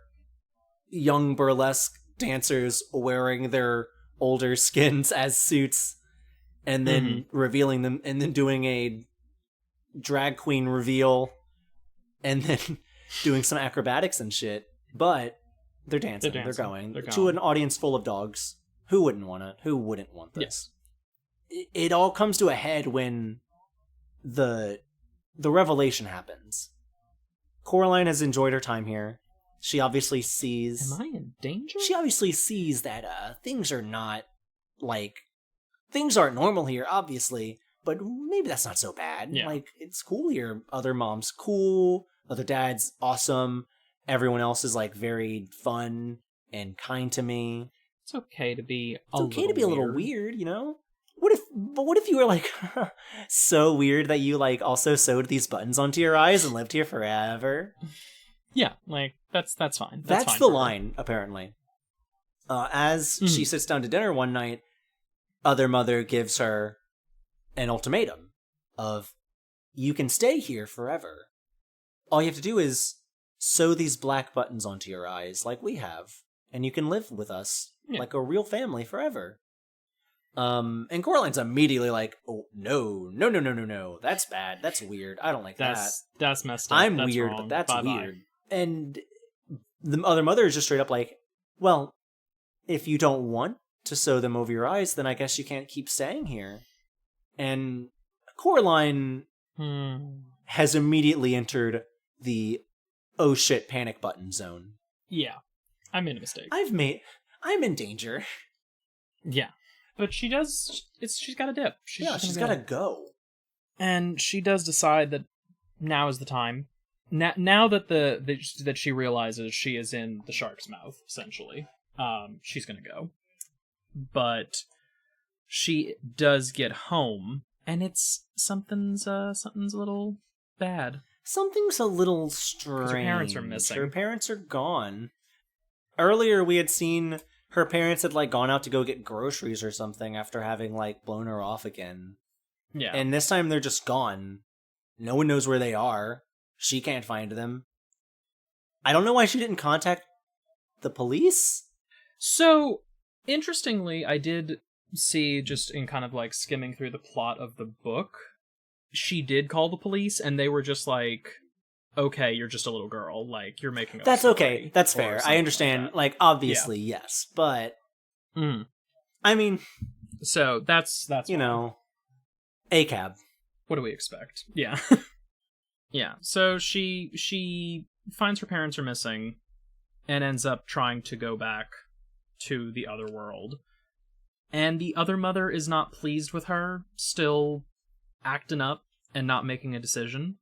young burlesque dancers wearing their older skins as suits and then revealing them and then doing a drag queen reveal and then doing some acrobatics and shit. But they're dancing. They're going to an audience full of dogs. Who wouldn't want this? Yes. It all comes to a head when the revelation happens. Coraline has enjoyed her time here. She obviously sees... Am I in danger? She obviously sees that things are not, like... Things aren't normal here, obviously, but maybe that's not so bad. Yeah. Like, it's cool here. Other moms, cool. Other dads, awesome. Everyone else is, like, very fun and kind to me. It's okay to be a little weird, you know? What if you were, like, so weird that you, like, also sewed these buttons onto your eyes and lived here forever? Yeah, like, that's fine. That's fine the line, apparently. As she sits down to dinner one night, Other Mother gives her an ultimatum of, you can stay here forever. All you have to do is sew these black buttons onto your eyes like we have, and you can live with us like a real family forever. And Coraline's immediately like, oh, no, that's bad, that's weird, I don't like that. That's messed up. I'm that's weird, wrong. but that's Bye-bye. weird. And the Other Mother is just straight up like, well, if you don't want to sew them over your eyes, then I guess you can't keep staying here. And Coraline has immediately entered the oh shit panic button zone. Yeah, I made a mistake. I'm in danger. Yeah, but she's got to dip. She's got to go. And she does decide that now is the time. Now that that she realizes she is in the shark's mouth, essentially, she's gonna go. But she does get home, and it's something's a little bad. Something's a little strange. Her parents are missing. Her parents are gone. Earlier, we had seen her parents had like gone out to go get groceries or something after having like blown her off again. Yeah. And this time they're just gone. No one knows where they are. She can't find them. I don't know why she didn't contact the police. So, interestingly, I did see, just in kind of like skimming through the plot of the book, she did call the police, and they were just like, okay, you're just a little girl, like, you're making up. That's okay. That's fair. I understand, like obviously, yes, but I mean, so that's you know, a cab. What do we expect? Yeah. Yeah. So she finds her parents are missing and ends up trying to go back to the other world. And the other mother is not pleased with her, still acting up and not making a decision,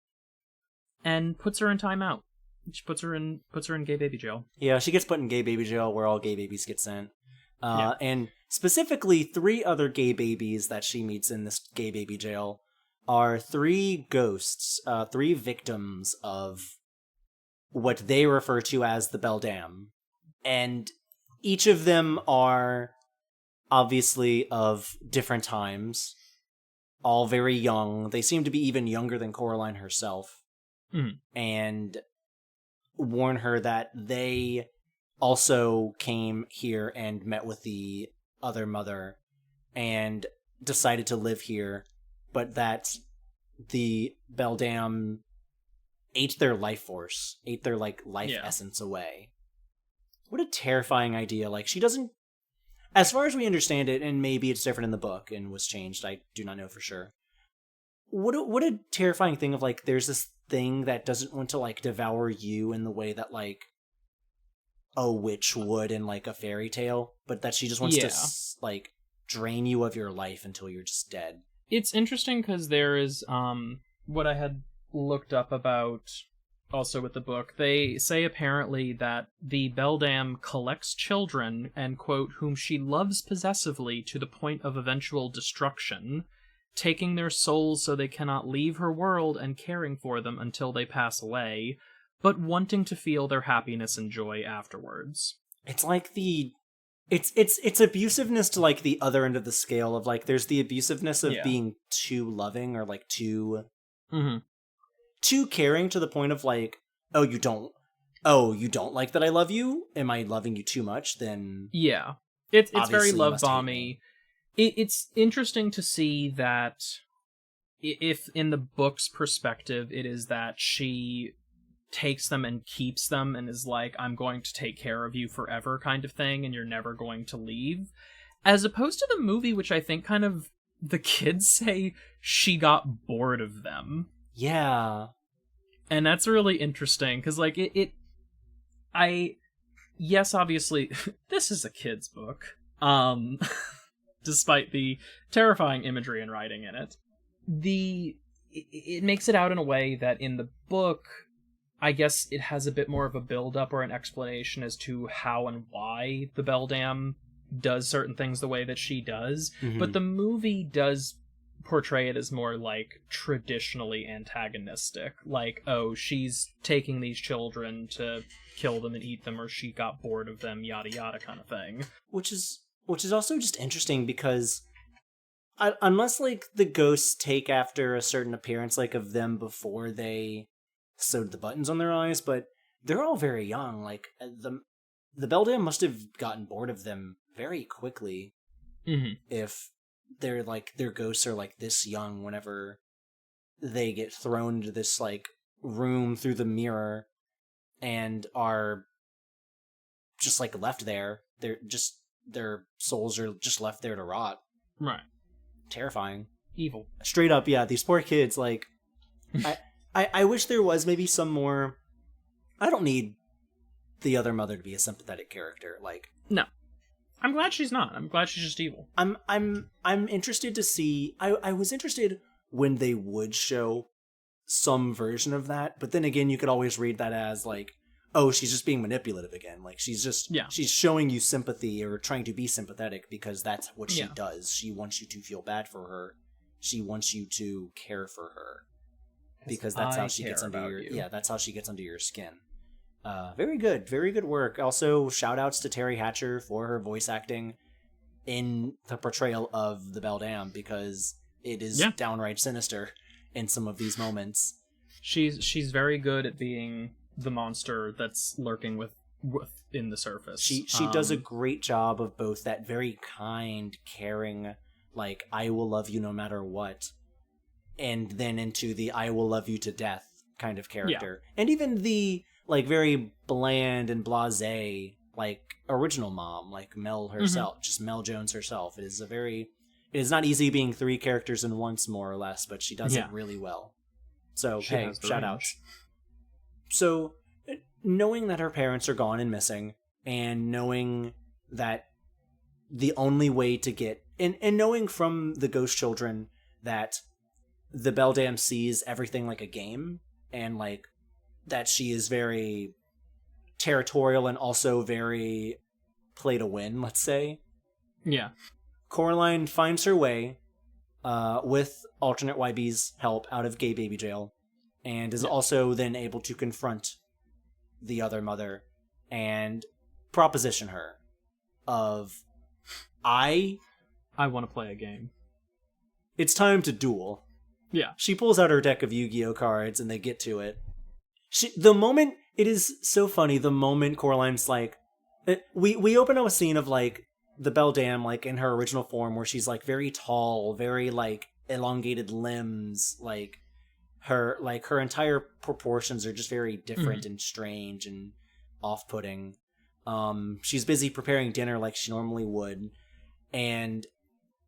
and puts her in timeout. She puts her in gay baby jail. Yeah, she gets put in gay baby jail where all gay babies get sent. And specifically 3 other gay babies that she meets in this gay baby jail are 3 ghosts, 3 victims of what they refer to as the Beldam. And each of them are obviously of different times, all very young. They seem to be even younger than Coraline herself. And warn her that they also came here and met with the other mother and decided to live here, but that the Beldam ate their life force, ate their life essence away. What a terrifying idea. Like, she doesn't, as far as we understand it, and maybe it's different in the book and was changed, I do not know for sure. What a terrifying thing of, like, there's this thing that doesn't want to, like, devour you in the way that, like, a witch would in, like, a fairy tale, but that she just wants to, like, drain you of your life until you're just dead. It's interesting because there is what I had looked up about also with the book. They say apparently that the Beldam collects children and, quote, whom she loves possessively to the point of eventual destruction, taking their souls so they cannot leave her world and caring for them until they pass away, but wanting to feel their happiness and joy afterwards. It's like it's abusiveness to, like, the other end of the scale of, like, there's the abusiveness of being too loving or, like, too caring to the point of, like, you don't like that I love you? Am I loving you too much? Then yeah, it's very love bomby. It's interesting to see that if in the book's perspective it is that she takes them and keeps them and is like, I'm going to take care of you forever kind of thing, and you're never going to leave, as opposed to the movie, which I think kind of the kids say she got bored of them. Yeah. And that's really interesting because, like, yes, obviously this is a kid's book, despite the terrifying imagery and writing in it. It makes it out in a way that in the book, I guess it has a bit more of a build-up or an explanation as to how and why the Beldam does certain things the way that she does, but the movie does portray it as more, like, traditionally antagonistic. Like, oh, she's taking these children to kill them and eat them, or she got bored of them, yada yada kind of thing. Which is also just interesting because unless, like, the ghosts take after a certain appearance, like, of them before they sewed the buttons on their eyes, but they're all very young. Like, the Beldam must have gotten bored of them very quickly if they're, like, their ghosts are, like, this young whenever they get thrown into this, like, room through the mirror and are just, like, left there. Their souls are just left there to rot. Right. Terrifying. Evil. Straight up, yeah, these poor kids, like, I wish there was maybe some more. I don't need the other mother to be a sympathetic character. Like, no, I'm glad she's not. I'm glad she's just evil. I'm interested to see. I was interested when they would show some version of that, but then again, you could always read that as, like, oh, she's just being manipulative again. Like, she's just she's showing you sympathy or trying to be sympathetic because that's what she does. She wants you to feel bad for her. She wants you to care for her. Because that's how she gets under your that's how she gets under your skin. Very good work. Also, shout outs to Terry Hatcher for her voice acting in the portrayal of the Beldam, because it is downright sinister in some of these moments. She's very good at being the monster that's lurking within the surface. She does a great job of both that very kind, caring, like, I will love you no matter what, and then into the I will love you to death kind of character. Yeah. And even the, like, very bland and blasé, like, original mom, like Mel herself, just Mel Jones herself. It is not easy being 3 characters in once, more or less, but she does it really well. So, hey, shout outs. So, knowing that her parents are gone and missing, and knowing that the only way to get... And knowing from the ghost children that the Beldam sees everything like a game, and, like, that she is very territorial and also very play to win, let's say. Yeah. Coraline finds her way, with alternate YB's help, out of gay baby jail, and is also then able to confront the other mother and proposition her of, I want to play a game. It's time to duel. Yeah. She pulls out her deck of Yu-Gi-Oh cards and they get to it. It is so funny, the moment Coraline's like, we open up a scene of, like, the Beldam, like, in her original form, where she's, like, very tall, very, like, elongated limbs, like, her entire proportions are just very different and strange and off-putting. She's busy preparing dinner like she normally would, and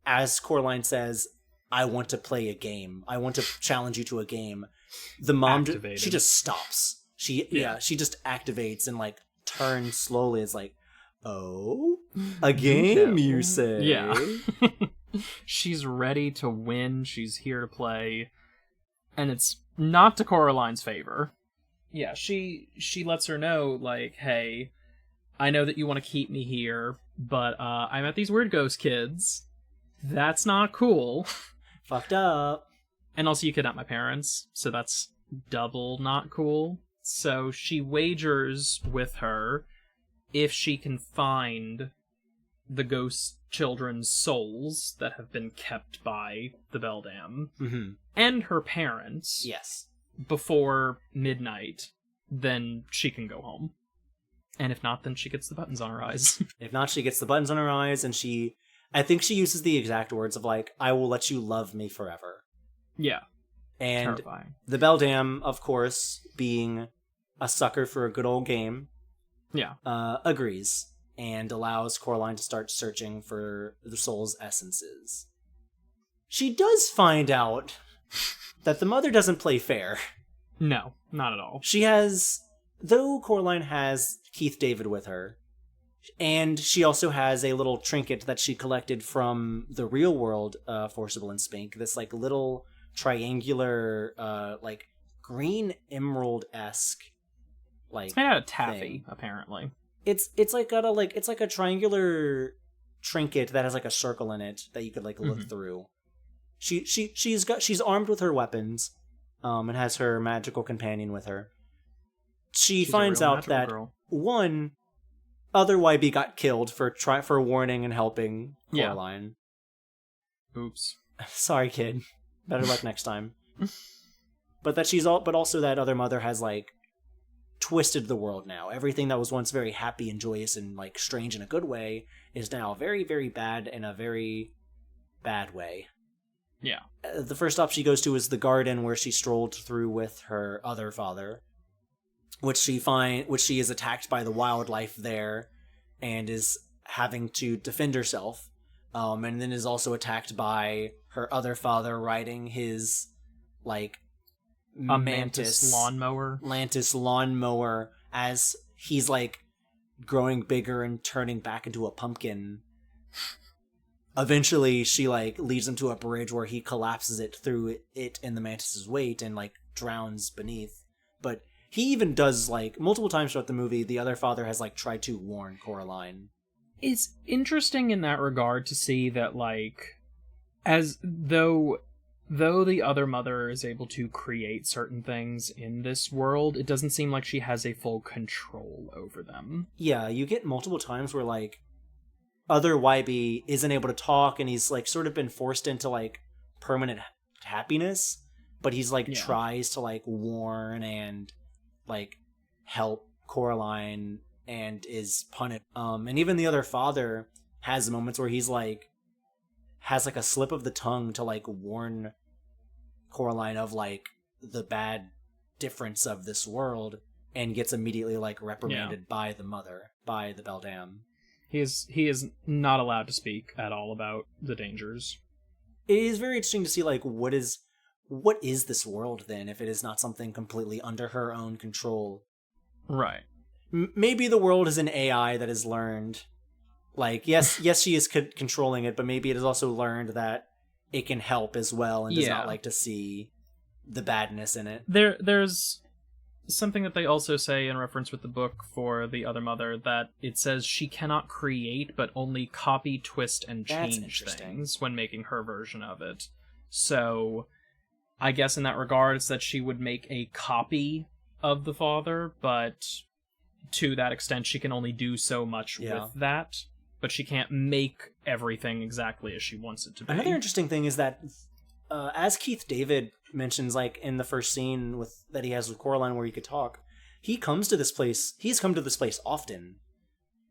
as Coraline says, I want to play a game. I want to challenge you to a game. The mom, she just stops. She just activates and, like, turns slowly. It's like, oh, a game, you say? Yeah. She's ready to win. She's here to play. And it's not to Coraline's favor. Yeah, she lets her know, like, hey, I know that you want to keep me here, but I met these weird ghost kids. That's not cool. Fucked up. And also you kidnapped my parents, so that's double not cool. So she wagers with her if she can find the ghost children's souls that have been kept by the Beldam and her parents before midnight, then she can go home. And if not, then she gets the buttons on her eyes. If not, she gets the buttons on her eyes, and I think she uses the exact words of, like, I will let you love me forever. Yeah. And terrifying. The Beldam, of course, being a sucker for a good old game, agrees and allows Coraline to start searching for the soul's essences. She does find out that the mother doesn't play fair. No, not at all. Though Coraline has Keith David with her, and she also has a little trinket that she collected from the real world Forcible and Spink, this, like, little triangular, like, green emerald-esque, like, it's made out of taffy, thing. Apparently. It's like a triangular trinket that has, like, a circle in it that you could, like, look through. She's armed with her weapons, and has her magical companion with her. She's finds out that one other YB got killed for warning and helping Coraline. Oops. Sorry, kid. Better luck next time. But also that other mother has, like, twisted the world now. Everything that was once very happy and joyous and, like, strange in a good way is now very, very bad in a very bad way. Yeah. The first stop she goes to is the garden where she strolled through with her other father, which she is attacked by the wildlife there and is having to defend herself. And then is also attacked by her other father riding his, like, mantis lawnmower. Lantis lawnmower as he's, like, growing bigger and turning back into a pumpkin. Eventually, she, like, leads him to a bridge where he collapses it through it and the mantis's weight and, like, drowns beneath. But he even does, like, multiple times throughout the movie, the other father has, like, tried to warn Coraline. It's interesting in that regard to see that, like, as though the other mother is able to create certain things in this world, it doesn't seem like she has a full control over them. Yeah, you get multiple times where, like, other YB isn't able to talk and he's, like, sort of been forced into, like, permanent happiness, but he's, like, tries to, like, warn and, like, help Coraline and is punished. And even the other father has moments where he's like, has like a slip of the tongue to like warn Coraline of like the bad difference of this world, and gets immediately like reprimanded by the mother, by the beldam. He is not allowed to speak at all about the dangers. It is very interesting to see like what is this world then, if it is not something completely under her own control. Right. Maybe the world is an AI that has learned, like, yes, she is controlling it, but maybe it has also learned that it can help as well and does not like to see the badness in it. There's something that they also say in reference with the book for the other mother, that it says she cannot create but only copy, twist, and change things when making her version of it. So I guess in that regard, it's that she would make a copy of the father, but to that extent, she can only do so much with that. But she can't make everything exactly as she wants it to be. Another interesting thing is that, as Keith David mentions, like in the first scene that he has with Coraline, where he could talk, he's come to this place often.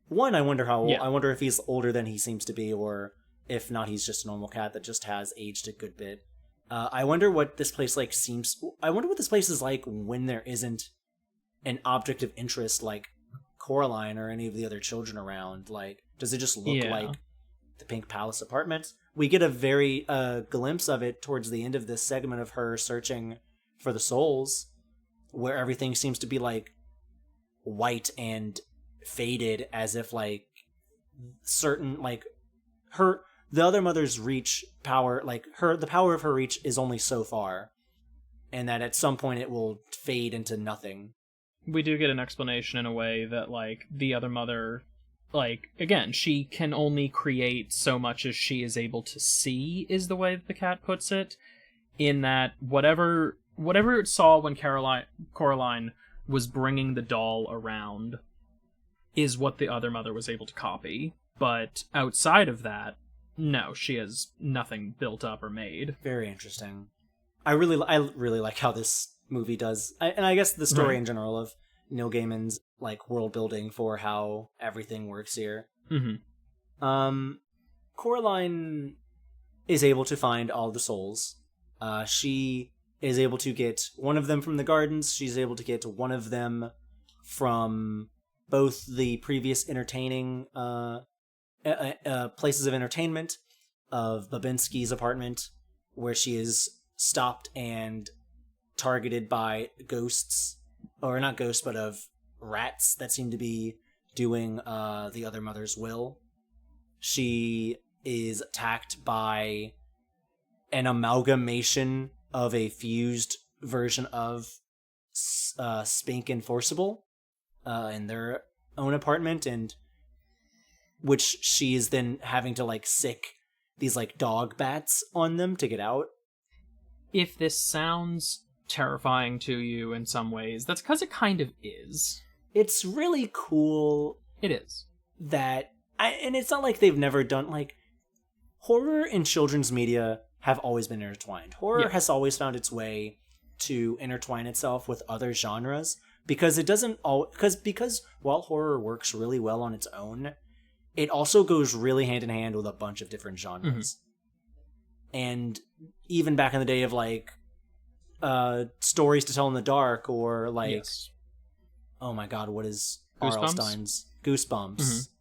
One, I wonder if he's older than he seems to be, or if not, he's just a normal cat that just has aged a good bit. I wonder what this place is like when there isn't an object of interest like Coraline or any of the other children around. Like, does it just look like the Pink Palace apartments? We get a very glimpse of it towards the end of this segment of her searching for the souls, where everything seems to be like white and faded, as if like certain like the other mother's reach power, like the power of her reach is only so far, and that at some point it will fade into nothing. We do get an explanation in a way that like the other mother, like, again, she can only create so much as she is able to see, is the way that the cat puts it, in that whatever it saw when Coraline was bringing the doll around is what the other mother was able to copy. But outside of that, no, she has nothing built up or made. Very interesting. I really like how this movie does, and I guess the story in general of Neil Gaiman's like world building for how everything works here. Mm-hmm. Coraline is able to find all the souls. She is able to get one of them from the gardens. She's able to get one of them from both the previous entertaining places of entertainment of Babinski's apartment, where she is stopped and targeted by ghosts, or not ghosts, but of rats that seem to be doing the other mother's will. She is attacked by an amalgamation of a fused version of Spink and Forcible in their own apartment, and which she is then having to like sick these like dog bats on them to get out. If this sounds terrifying to you in some ways, that's because it kind of is. It's really cool. It is. And it's not like they've never done, like, horror and children's media have always been intertwined. Horror has always found its way to intertwine itself with other genres, because it doesn't because while horror works really well on its own, it also goes really hand in hand with a bunch of different genres. Mm-hmm. And even back in the day of like Stories to Tell in the Dark, or like oh my god, what is R.L. Stine's Goosebumps? Mm-hmm.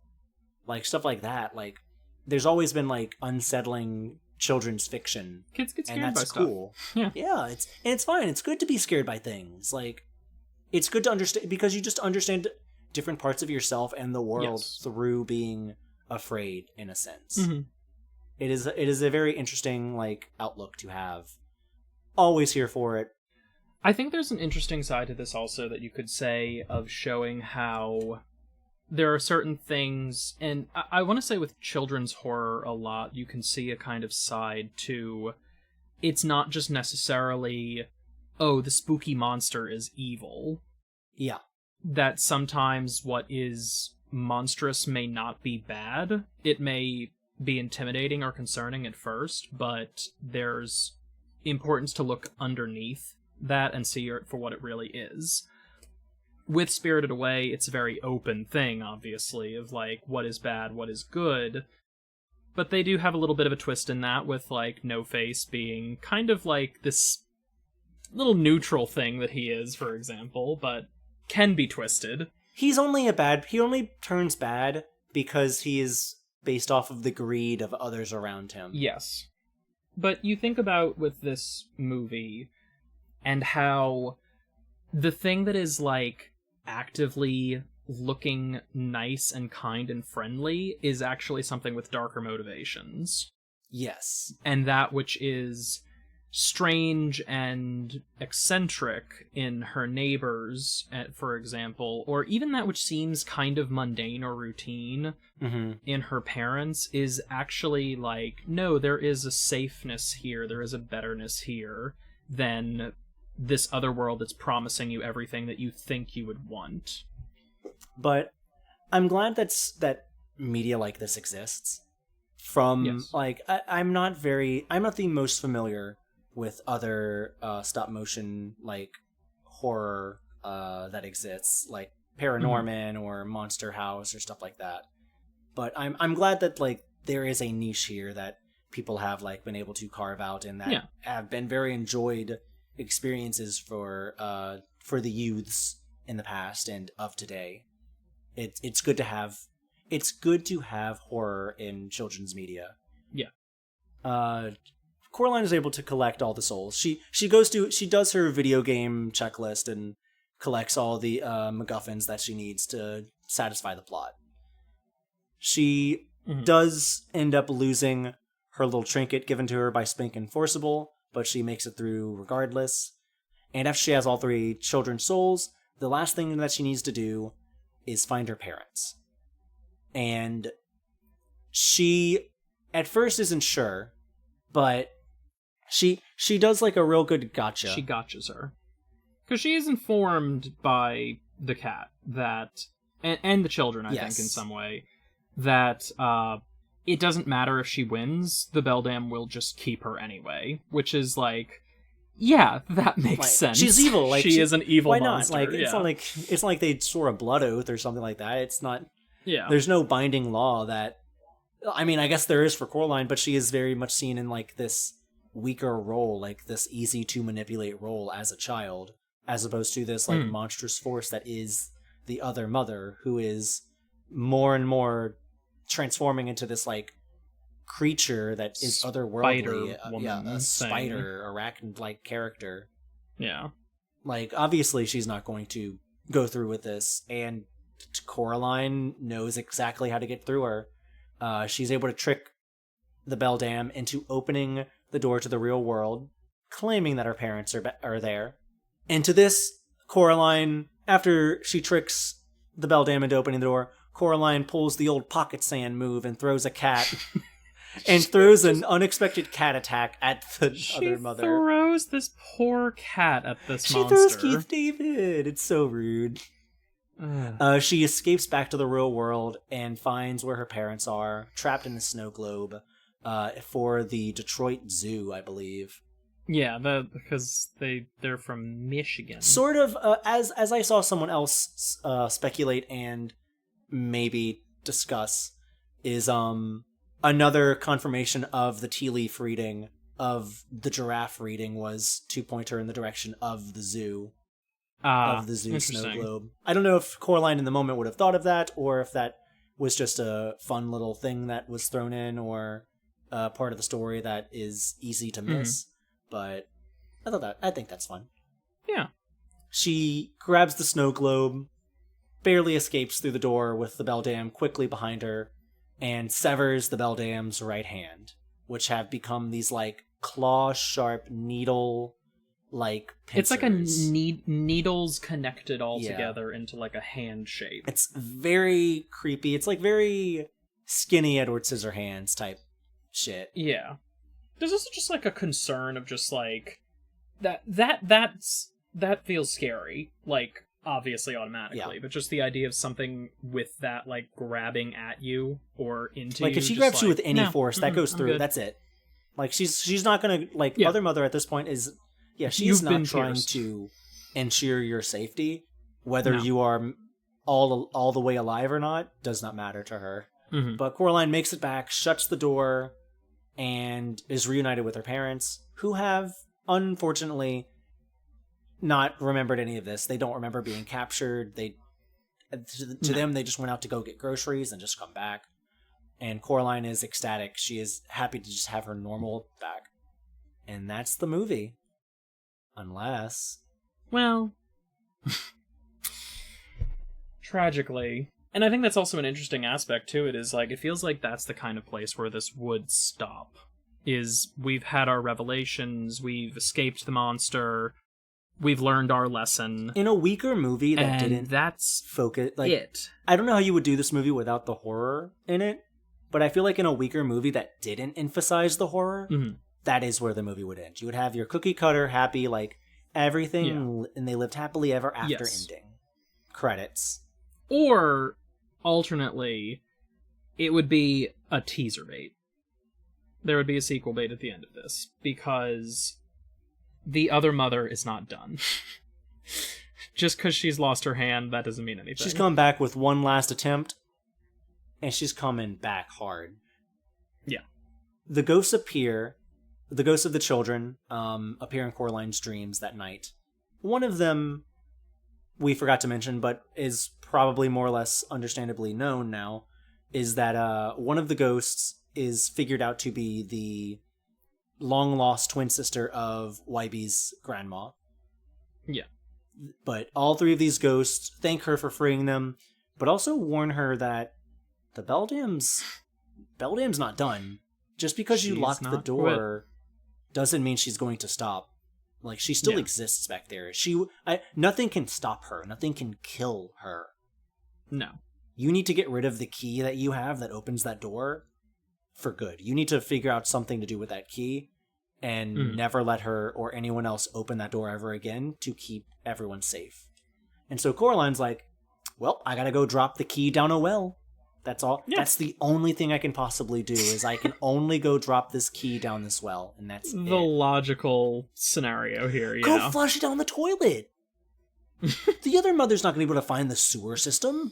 Like stuff like that. Like there's always been like unsettling children's fiction. Kids get scared and that's by stuff. Cool. Yeah, it's fine. It's good to be scared by things. Like it's good to understand, because you just understand different parts of yourself and the world through being afraid, in a sense. Mm-hmm. It is a very interesting like outlook to have. Always here for it. I think there's an interesting side to this also that you could say, of showing how there are certain things, and I want to say with children's horror a lot, you can see a kind of side to, it's not just necessarily, oh, the spooky monster is evil. Yeah. That sometimes what is monstrous may not be bad. It may be intimidating or concerning at first, but there's importance to look underneath that and see it for what it really is. with Spirited Away, it's a very open thing, obviously, of, like, what is bad, what is good. But they do have a little bit of a twist in that, with, like, No-Face being kind of like this little neutral thing that he is, for example, but can be twisted. He only turns bad because he is based off of the greed of others around him. Yes. But you think about with this movie and how the thing that is, like, actively looking nice and kind and friendly is actually something with darker motivations. Yes. And that which is strange and eccentric in her neighbors, for example, or even that which seems kind of mundane or routine in her parents is actually like, no, there is a safeness here, there is a betterness here than this other world that's promising you everything that you think you would want. But I'm glad that media like this exists. I'm not the most familiar with other stop motion like horror that exists, like Paranorman or Monster House or stuff like that. But I'm glad that like there is a niche here that people have like been able to carve out and that have been very enjoyed experiences for the youths in the past and of today. It's good to have horror in children's media. Yeah. Coraline is able to collect all the souls. She does her video game checklist and collects all the MacGuffins that she needs to satisfy the plot. She does end up losing her little trinket given to her by Spink and Forcible, but she makes it through regardless. And after she has all 3 children's souls, the last thing that she needs to do is find her parents. And she at first isn't sure, but she does like a real good gotcha. She gotchas her. Because she is informed by the cat that, and the children, I think, in some way, that it doesn't matter if she wins, the Beldam will just keep her anyway. Which is like, yeah, that makes sense. She's evil. Like she is an evil why monster. Not? Like it's not like they swore a blood oath or something like that. It's not. Yeah. There's no binding law that. I mean, I guess there is for Coraline, but she is very much seen in like this weaker role, like this easy to manipulate role as a child, as opposed to this like monstrous force that is the other mother, who is more and more transforming into this like creature that is otherworldly, a spider, arachnid-like character. Yeah, like obviously she's not going to go through with this, and Coraline knows exactly how to get through her. She's able to trick the Beldam into opening the door to the real world, claiming that her parents are there. And to this, Coraline, after she tricks the Beldam into opening the door, Coraline pulls the old pocket sand move and throws a cat, and throws an unexpected cat attack at the other mother. She throws this poor cat at this monster. She throws Keith David. It's so rude. She escapes back to the real world and finds where her parents are, trapped in the snow globe, for the Detroit Zoo, I believe. Yeah, because they're from Michigan. Sort of, as I saw someone else speculate and maybe discuss, is another confirmation of the tea leaf reading of the giraffe reading was to point her in the direction of the zoo. Of the zoo snow globe. I don't know if Coraline in the moment would have thought of that, or if that was just a fun little thing that was thrown in, or part of the story that is easy to miss. But I think that's fun. Yeah. She grabs the snow globe, barely escapes through the door with the Beldam quickly behind her, and severs the Beldam's right hand, which have become these like claw-sharp needle. Like pincers. It's like a needles connected all together into like a hand shape. It's very creepy. It's like very skinny Edward Scissorhands type shit. Yeah. There's also just like a concern of just like that feels scary. Like obviously automatically, but just the idea of something with that like grabbing at you or into like you. If she grabs you with any force, that goes through. That's it. Like she's not gonna like Other Mother at this point is. Yeah, she's not trying to ensure your safety. Whether you are all the way alive or not does not matter to her. Mm-hmm. But Coraline makes it back, shuts the door, and is reunited with her parents, who have, unfortunately, not remembered any of this. They don't remember being captured. To them, they just went out to go get groceries and just come back. And Coraline is ecstatic. She is happy to just have her normal back. And that's the movie. Unless... Well... Tragically... And I think that's also an interesting aspect to it, is like, it feels like that's the kind of place where this would stop. Is we've had our revelations, we've escaped the monster, we've learned our lesson. In a weaker movie that didn't that's focus... Like, it. I don't know how you would do this movie without the horror in it, but I feel like in a weaker movie that didn't emphasize the horror, that is where the movie would end. You would have your cookie cutter, happy, like, everything, and they lived happily ever after ending. Credits. Or... alternately, it would be a teaser bait. There would be a sequel bait at the end of this, because the other mother is not done. Just because she's lost her hand, that doesn't mean anything. She's coming back with one last attempt, and she's coming back hard. Yeah. The ghosts appear, the ghosts of the children appear in Coraline's dreams that night. One of them we forgot to mention, but is probably more or less understandably known now, is that one of the ghosts is figured out to be the long-lost twin sister of YB's grandma. Yeah. But all three of these ghosts thank her for freeing them, but also warn her that the Belldam's not done. Just because you locked the door doesn't mean she's going to stop. Like, she still exists back there. Nothing can stop her. Nothing can kill her. No. You need to get rid of the key that you have that opens that door for good. You need to figure out something to do with that key and never let her or anyone else open that door ever again to keep everyone safe. And so Coraline's like, well, I gotta go drop the key down a well. That's all. Yeah. That's the only thing I can possibly do, is I can only go drop this key down this well, and that's the logical scenario here. Go flush it down the toilet. The other mother's not going to be able to find the sewer system.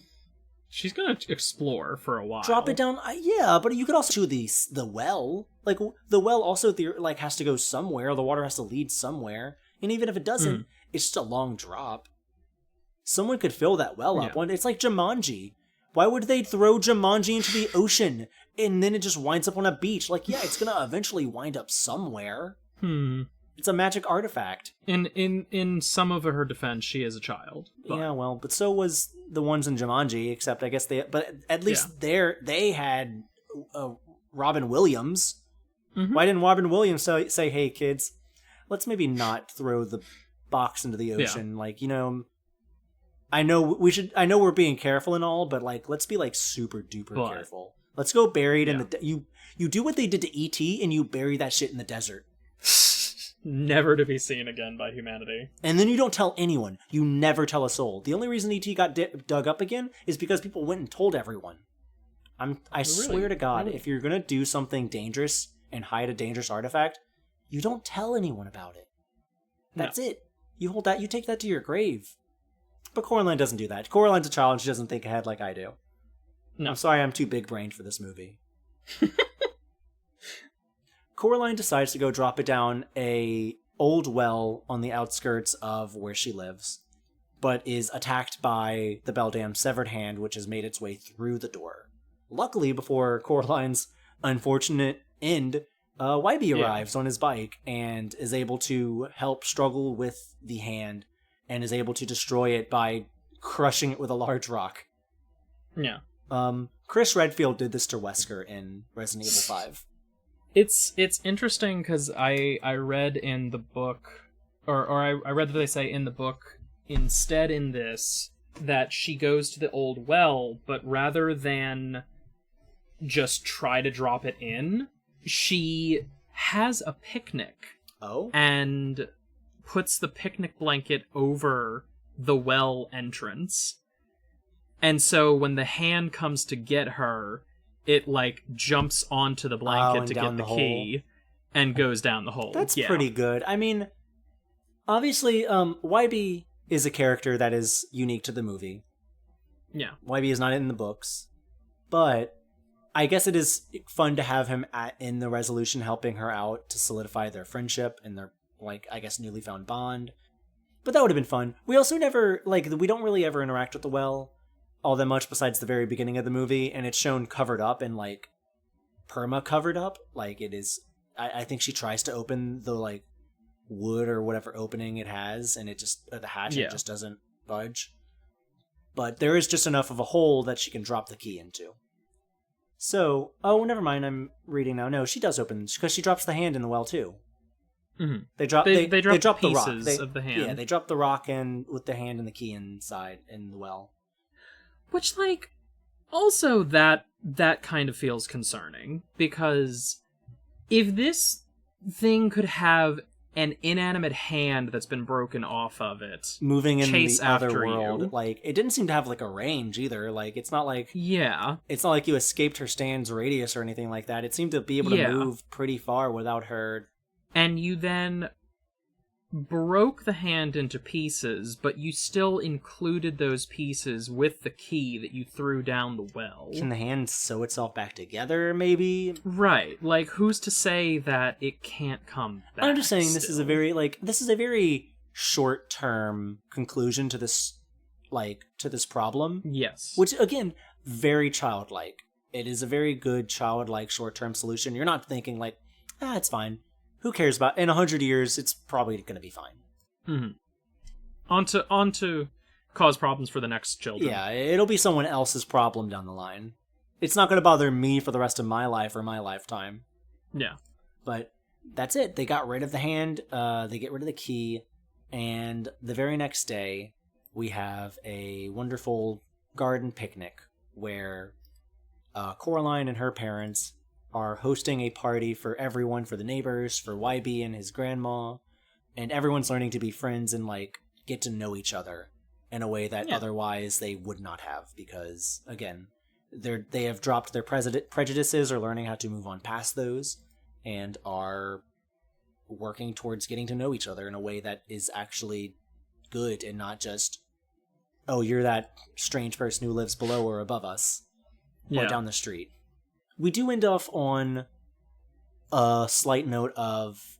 She's going to explore for a while. Drop it down. Yeah, but you could also do the well. Like, the well also has to go somewhere. The water has to lead somewhere. And even if it doesn't, it's just a long drop. Someone could fill that well up. It's like Jumanji. Why would they throw Jumanji into the ocean and then it just winds up on a beach? Like, yeah, it's going to eventually wind up somewhere. It's a magic artifact. In some of her defense, she is a child. But... yeah, well, but so was the ones in Jumanji, except I guess but at least they had Robin Williams. Why didn't Robin Williams say, hey, kids, let's maybe not throw the box into the ocean? Like, I know we're being careful and all, but like, let's be like super duper careful. Let's go buried in the you do what they did to E.T. and you bury that shit in the desert. Never to be seen again by humanity. And then you don't tell anyone. You never tell a soul. The only reason E.T. got dug up again is because people went and told everyone. I swear to God, if you're gonna do something dangerous and hide a dangerous artifact, you don't tell anyone about it. That's it. You hold that. You take that to your grave. But Coraline doesn't do that. Coraline's a child and she doesn't think ahead like I do. No. I'm sorry I'm too big-brained for this movie. Coraline decides to go drop it down a old well on the outskirts of where she lives, but is attacked by the Belldam's severed hand, which has made its way through the door. Luckily, before Coraline's unfortunate end, YB arrives on his bike and is able to help struggle with the hand and is able to destroy it by crushing it with a large rock. Yeah. Chris Redfield did this to Wesker in Resident Evil 5. It's interesting because I read in the book, or I read that they say in the book, instead in this, that she goes to the old well, but rather than just try to drop it in, she has a picnic. Oh? And puts the picnic blanket over the well entrance. And so when the hand comes to get her, it like jumps onto the blanket to get the key and goes down the hole. That's pretty good. I mean, obviously, YB is a character that is unique to the movie. Yeah. YB is not in the books, but I guess it is fun to have him in the resolution helping her out to solidify their friendship and their, like, I guess newly found bond. But that would have been fun. We also never, like, we don't really ever interact with the well all that much besides the very beginning of the movie, and it's shown covered up and, like, perma covered up. Like, it is, I think she tries to open the, like, wood or whatever opening it has, and it just, the hatch, it just doesn't budge. But there is just enough of a hole that she can drop the key into. So, oh, never mind, I'm reading now. No, she does open, because she drops the hand in the well, too. Mm-hmm. They drop the rock. Of the hand. Yeah, they drop the rock in with the hand and the key inside in the well. Which, like, also that kind of feels concerning, because if this thing could have an inanimate hand that's been broken off of it moving in chase the other after world, you, like, it didn't seem to have, like, a range either. Like, it's not like it's not like you escaped her stand's radius or anything like that. It seemed to be able to move pretty far without her. And you then broke the hand into pieces, but you still included those pieces with the key that you threw down the well. Can the hand sew itself back together, maybe? Right. Like, who's to say that it can't come back? I'm just saying still? this is a very short-term conclusion to this, like, to this problem. Yes. Which, again, very childlike. It is a very good childlike short-term solution. You're not thinking, like, it's fine. Who cares about... In 100 years, it's probably going to be fine. Mm-hmm. On to cause problems for the next children. Yeah, it'll be someone else's problem down the line. It's not going to bother me for the rest of my life or my lifetime. Yeah. But that's it. They got rid of the hand, they get rid of the key, and the very next day, we have a wonderful garden picnic where Coraline and her parents are hosting a party for everyone, for the neighbors, for YB and his grandma, and everyone's learning to be friends and, like, get to know each other in a way that otherwise they would not have, because, again, they have dropped their prejudices or learning how to move on past those, and are working towards getting to know each other in a way that is actually good and not just, oh, you're that strange person who lives below or above us or down the street. We do end off on a slight note of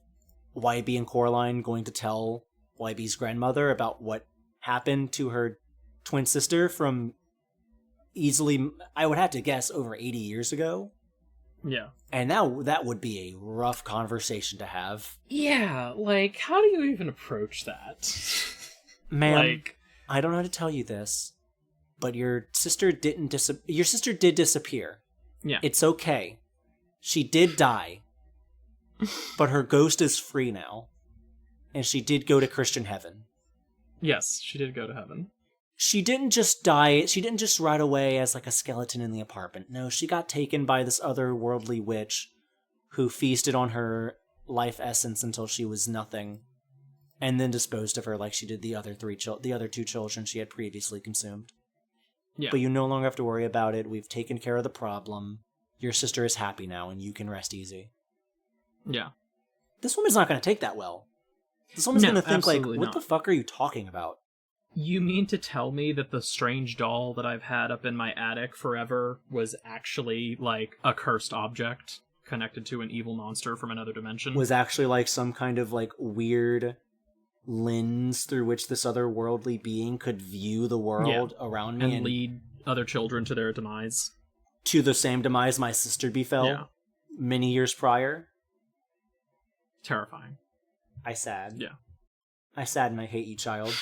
YB and Coraline going to tell YB's grandmother about what happened to her twin sister from easily, I would have to guess, over 80 years ago. Yeah. And that would be a rough conversation to have. Yeah, like, how do you even approach that? Man, like, I don't know how to tell you this, but your sister did disappear. Yeah. It's okay. She did die, but her ghost is free now. And she did go to Christian heaven. Yes, she did go to heaven. She didn't just die. She didn't just ride away as like a skeleton in the apartment. No, she got taken by this otherworldly witch who feasted on her life essence until she was nothing, and then disposed of her like she did the other two children she had previously consumed. Yeah. But you no longer have to worry about it. We've taken care of the problem. Your sister is happy now, and you can rest easy. Yeah. This woman's not going to take that well. This woman's going to think, like, what the fuck are you talking about? You mean to tell me that the strange doll that I've had up in my attic forever was actually, like, a cursed object connected to an evil monster from another dimension? Was actually, like, some kind of, like, weird lens through which this otherworldly being could view the world around me and lead other children to their demise. To the same demise my sister befell many years prior. Terrifying. I sad. Yeah. I sad and I hate you, child.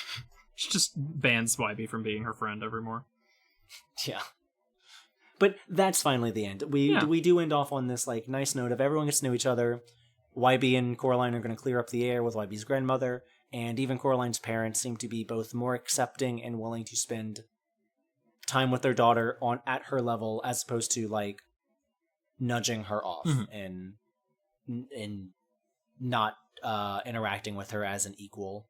She just bans YB from being her friend evermore. Yeah. But that's finally the end. We do end off on this, like, nice note of everyone gets to know each other. YB and Coraline are going to clear up the air with YB's grandmother, and even Coraline's parents seem to be both more accepting and willing to spend time with their daughter at her level, as opposed to, like, nudging her off and not interacting with her as an equal.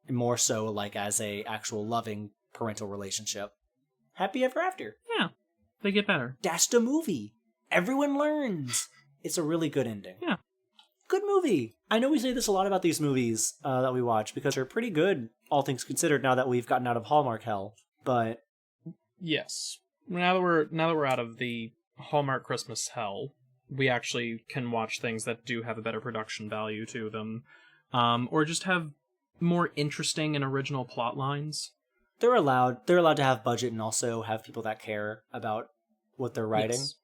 More so, like, as a actual loving parental relationship. Happy ever after. Yeah, they get better. That's the movie. Everyone learns. It's a really good ending. Yeah. good movie. I know we say this a lot about these movies that we watch because they're pretty good, all things considered, now that we've gotten out of Hallmark hell. But yes, now that we're out of the Hallmark Christmas hell, we actually can watch things that do have a better production value to them, or just have more interesting and original plot lines. They're allowed to have budget and also have people that care about what they're writing. Yes.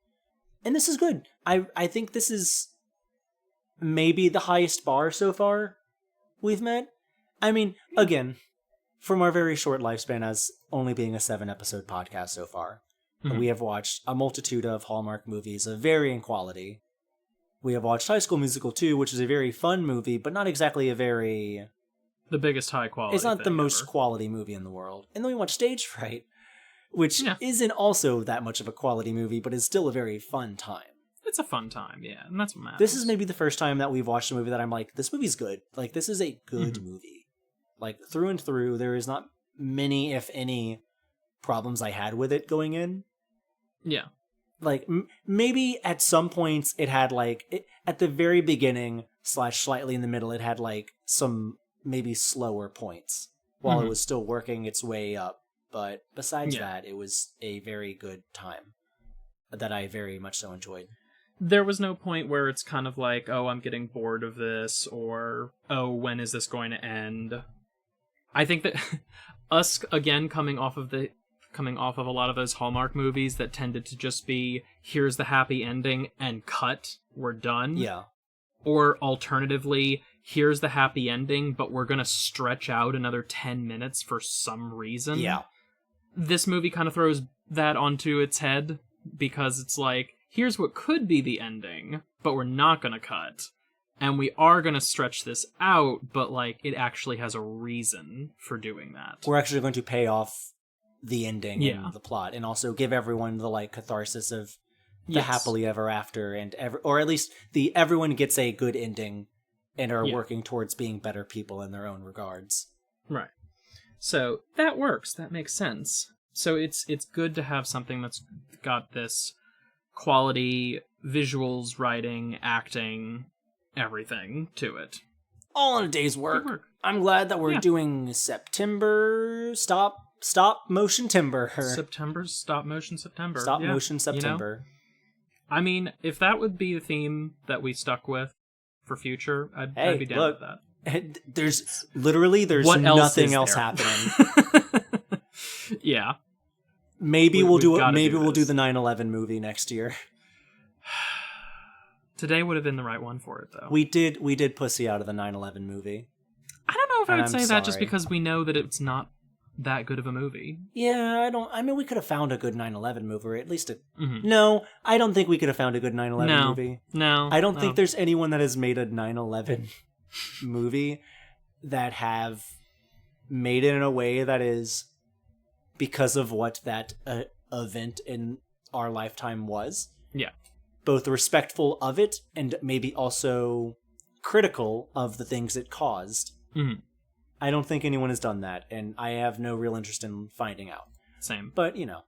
And this is good. I think this is maybe the highest bar so far we've met. I mean, again, from our very short lifespan as only being a 7-episode podcast so far, we have watched a multitude of Hallmark movies of varying quality. We have watched High School Musical 2, which is a very fun movie, but not exactly the biggest high quality. It's not the most ever. quality movie in the world. And then we watched Stage Fright, which isn't also that much of a quality movie, but is still a very fun time. It's a fun time, yeah, and that's what matters. This is maybe the first time that we've watched a movie that I'm like, this movie's good. Like, this is a good movie. Like, through and through, there is not many, if any, problems I had with it going in. Yeah. Like, maybe at some points it had, like, at the very beginning / slightly in the middle, it had, like, some maybe slower points while it was still working its way up. But besides that, it was a very good time that I very much so enjoyed. There was no point where it's kind of like, oh, I'm getting bored of this, or, oh, when is this going to end? I think that us, again, coming off of a lot of those Hallmark movies that tended to just be, here's the happy ending, and cut, we're done. Yeah. Or alternatively, here's the happy ending, but we're going to stretch out another 10 minutes for some reason. Yeah. This movie kind of throws that onto its head, because it's like, here's what could be the ending, but we're not going to cut. And we are going to stretch this out, but, like, it actually has a reason for doing that. We're actually going to pay off the ending and the plot, and also give everyone the, like, catharsis of the happily ever after, and or at least everyone gets a good ending and are working towards being better people in their own regards. Right. So that works. That makes sense. So it's good to have something that's got this quality, visuals, writing, acting, everything to it. All in a day's work. I'm glad that we're doing September Stopmotiontember. September's Stopmotion September. Stopmotion September. You know? I mean, if that would be the theme that we stuck with for future, I'd be down with that. There's nothing else happening. Yeah. Maybe we'll do the 9/11 movie next year. Today would have been the right one for it, though. We did pussy out of the 9/11 movie. I don't know if I would say that just because we know that it's not that good of a movie. Yeah, I mean, we could have found a good 9/11 movie, or at least No, I don't think we could have found a good 9/11 movie. No. I don't think there's anyone that has made a 9/11 movie that have made it in a way that is because of what that event in our lifetime was. Yeah. Both respectful of it and maybe also critical of the things it caused. Mm-hmm. I don't think anyone has done that, and I have no real interest in finding out. Same. But, you know,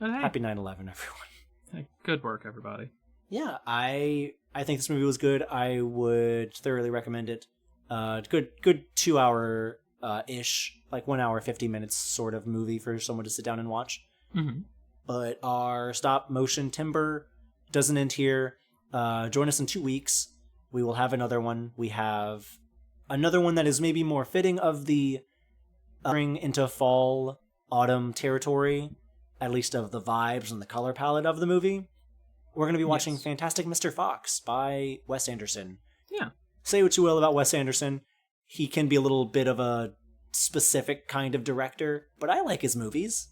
hey. Happy 9/11, everyone. Hey, good work, everybody. Yeah, I think this movie was good. I would thoroughly recommend it. Good 2 hour ish, like 1 hour 50 minutes sort of movie for someone to sit down and watch. Mm-hmm. But our Stopmotiontember doesn't end here. Join us in 2 weeks. We will have another one. We have another one that is maybe more fitting of the spring into fall, autumn territory, at least of the vibes and the color palette of the movie. We're going to be watching Fantastic Mr. Fox by Wes Anderson. Yeah. Say what you will about Wes Anderson. He can be a little bit of a specific kind of director, but I like his movies.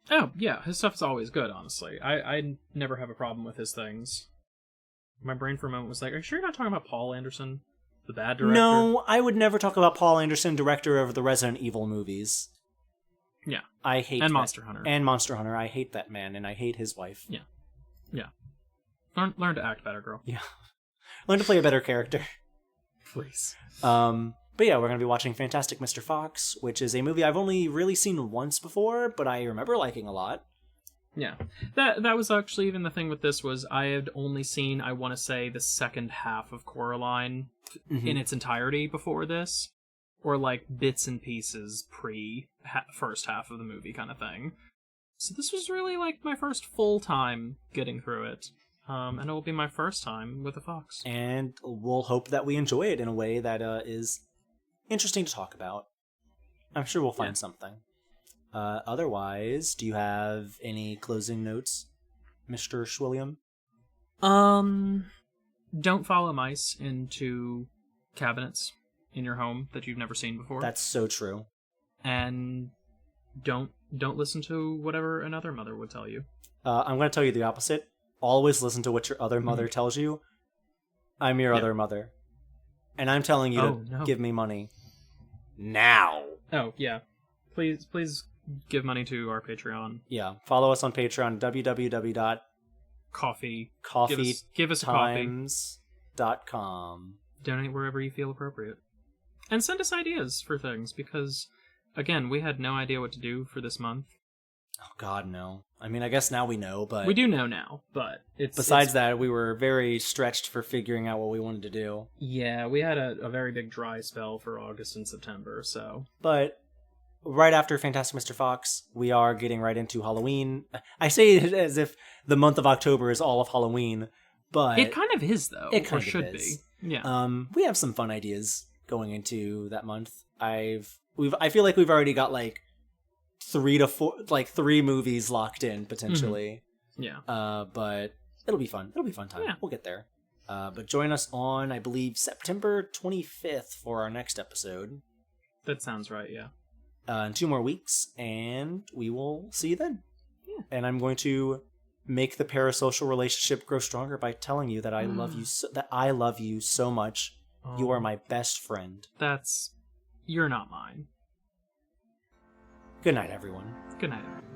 Oh, yeah. His stuff's always good, honestly. I never have a problem with his things. My brain for a moment was like, are you sure you're not talking about Paul Anderson? The bad director? No, I would never talk about Paul Anderson, director of the Resident Evil movies. Yeah. I hate And that. Monster Hunter. And Monster Hunter. I hate that man, and I hate his wife. Yeah. Yeah. Learn to act better, girl. Yeah. Learn to play a better character. Please. But yeah, we're going to be watching Fantastic Mr. Fox, which is a movie I've only really seen once before, but I remember liking a lot. Yeah. That was actually even the thing with this was I had only seen, I want to say, the second half of Coraline in its entirety before this. Or like bits and pieces first half of the movie kind of thing. So this was really like my first full time getting through it. And it will be my first time with a fox. And we'll hope that we enjoy it in a way that is interesting to talk about. I'm sure we'll find something. Otherwise, do you have any closing notes, Mr. Schwilliam? Don't follow mice into cabinets in your home that you've never seen before. That's so true. And don't listen to whatever another mother would tell you. I'm going to tell you the opposite. Always listen to what your other mother tells you. I'm your other mother. And I'm telling you to give me money. Now. Oh, yeah. Please give money to our Patreon. Yeah. Follow us on Patreon, Coffee. Give us a coffee. .com. Donate wherever you feel appropriate. And send us ideas for things, because, again, we had no idea what to do for this month. Oh, God, no. I mean, I guess now we know, but... We do know now, but it's... Besides that, we were very stretched for figuring out what we wanted to do. Yeah, we had a very big dry spell for August and September, so... But right after Fantastic Mr. Fox, we are getting right into Halloween. I say it as if the month of October is all of Halloween, but... It kind of is, though. It kind or should of is. Be. Yeah. We have some fun ideas going into that month. I feel like we've already got, like, 3 to 4, like 3 movies locked in potentially. Mm-hmm. Yeah. But it'll be fun. It'll be a fun time. Yeah. We'll get there. But join us on, I believe, September 25th for our next episode. That sounds right. Yeah. In 2 more weeks, and we will see you then. Yeah. And I'm going to make the parasocial relationship grow stronger by telling you that I love you. I love you so much. Oh. You are my best friend. You're not mine. Good night, everyone. Good night, everyone.